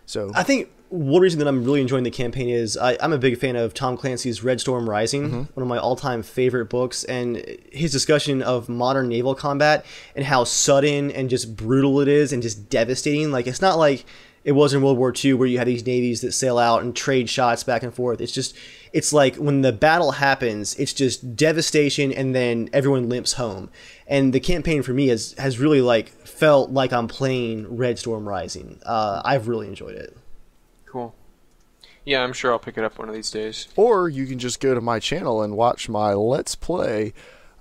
So I think one reason that I'm really enjoying the campaign is I'm a big fan of Tom Clancy's Red Storm Rising, one of my all-time favorite books, and his discussion of modern naval combat and how sudden and just brutal it is and just devastating. Like, it's not like it was in World War II where you had these navies that sail out and trade shots back and forth. It's like when the battle happens, it's just devastation and then everyone limps home. And the campaign for me has really like felt like I'm playing Red Storm Rising. I've really enjoyed it. Cool. Yeah, I'm sure I'll pick it up one of these days. or you can just go to my channel and watch my Let's Play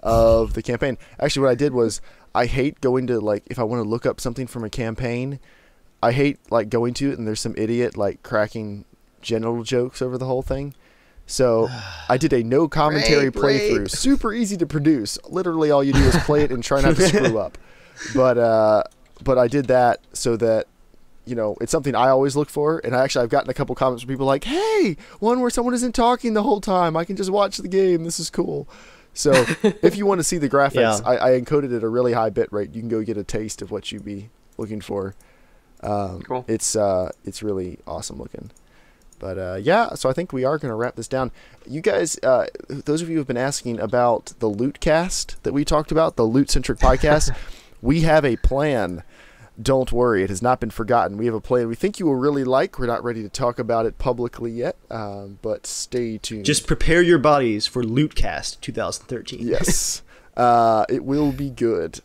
of the campaign. Actually, what I did was I hate going to like if I want to look up something from a campaign, I hate like going to it and there's some idiot like cracking genital jokes over the whole thing. So I did a no commentary Rape. playthrough. Super easy to produce. Literally all you do is play it and try not to screw up. But I did that so that, you know, it's something I always look for. And I've gotten a couple comments from people like, hey, one where someone isn't talking the whole time. I can just watch the game. This is cool. So if you want to see the graphics, Yeah. I encoded at a really high bit rate. You can go get a taste of what you'd be looking for. Cool. It's really awesome looking. But yeah, so I think we are going to wrap this down. You guys, those of you who have been asking about the loot cast that we talked about, the loot centric podcast, we have a plan. Don't worry, it has not been forgotten. We have a plan we think you will really like. We're not ready to talk about it publicly yet, but stay tuned. Just prepare your bodies for Lootcast 2013. Yes, it will be good.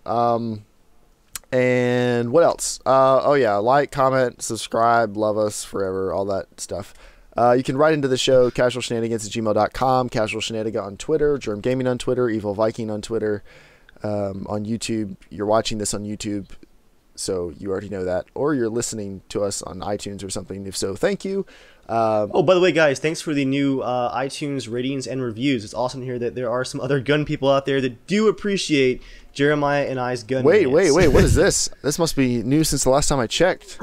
And what else? Oh yeah, like, comment, subscribe, love us forever, all that stuff. You can write into the show, casualshenanigans@gmail.com, Casual Shenanigan on Twitter, JERMgaming on Twitter, Evil Viking on Twitter, on YouTube. You're watching this on YouTube, so you already know that. Or you're listening to us on iTunes or something. If so, thank you. Oh, by the way, guys, thanks for the new iTunes ratings and reviews. It's awesome to hear that there are some other gun people out there that do appreciate Jeremiah and I's gun Wait, rants. what is this? This must be new since the last time I checked.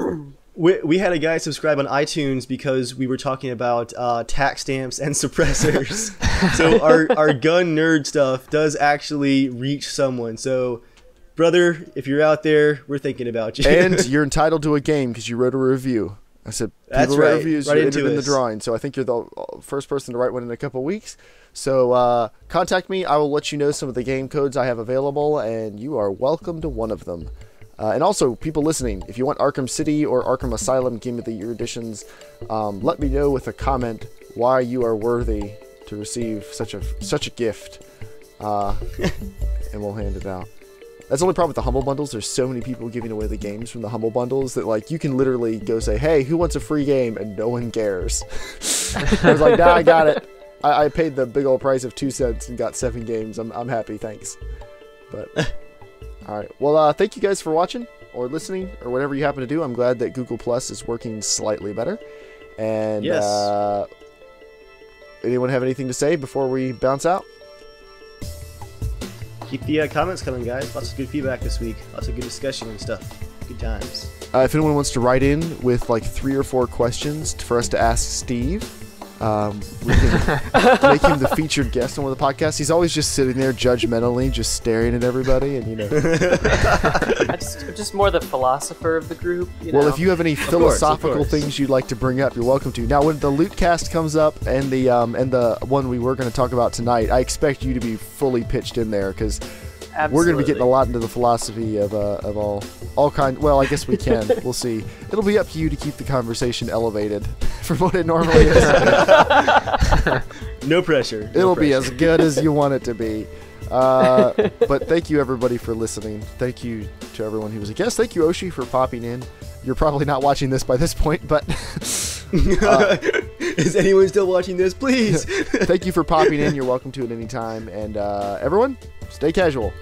We had a guy subscribe on iTunes because we were talking about tax stamps and suppressors. So our gun nerd stuff does actually reach someone. So, brother, if you're out there, we're thinking about you. And you're entitled to a game because you wrote a review. I said, That's people write right. reviews, Right you're into entered in the us. drawing. So I think you're the first person to write one in a couple weeks. So contact me. I will let you know some of the game codes I have available, and you are welcome to one of them. And also, people listening, if you want Arkham City or Arkham Asylum Game of the Year editions, let me know with a comment why you are worthy to receive such a gift, and we'll hand it out. That's the only problem with the Humble Bundles. There's so many people giving away the games from the Humble Bundles that, like, you can literally go say, hey, who wants a free game? And no one cares. I was like, nah, I got it. I paid the big old price of 2 cents and got 7 games. I'm happy, thanks. But, alright. Well, thank you guys for watching or listening or whatever you happen to do. I'm glad that Google Plus is working slightly better. And, Yes. Anyone have anything to say before we bounce out? Keep the comments coming, guys. Lots of good feedback this week. Lots of good discussion and stuff. Good times. If anyone wants to write in with like 3 or 4 questions for us to ask Steve, we can make him the featured guest on one of the podcasts. He's always just sitting there judgmentally, just staring at everybody, and I'm just more the philosopher of the group. Well, if you have any philosophical course. things you'd like to bring up, you're welcome to. Now, when the Lootcast comes up and the one we were going to talk about tonight, I expect you to be fully pitched in there because we're going to be getting a lot into the philosophy of all kind. Well, I guess we can. We'll see. It'll be up to you to keep the conversation elevated from what it normally is. No pressure. It'll be as good as you want it to be. But thank you everybody for listening. Thank you to everyone who was a guest. Thank you, Oshi, for popping in. You're probably not watching this by this point, but is anyone still watching this? Please. thank you for popping in. You're welcome to at any time. And everyone, stay casual.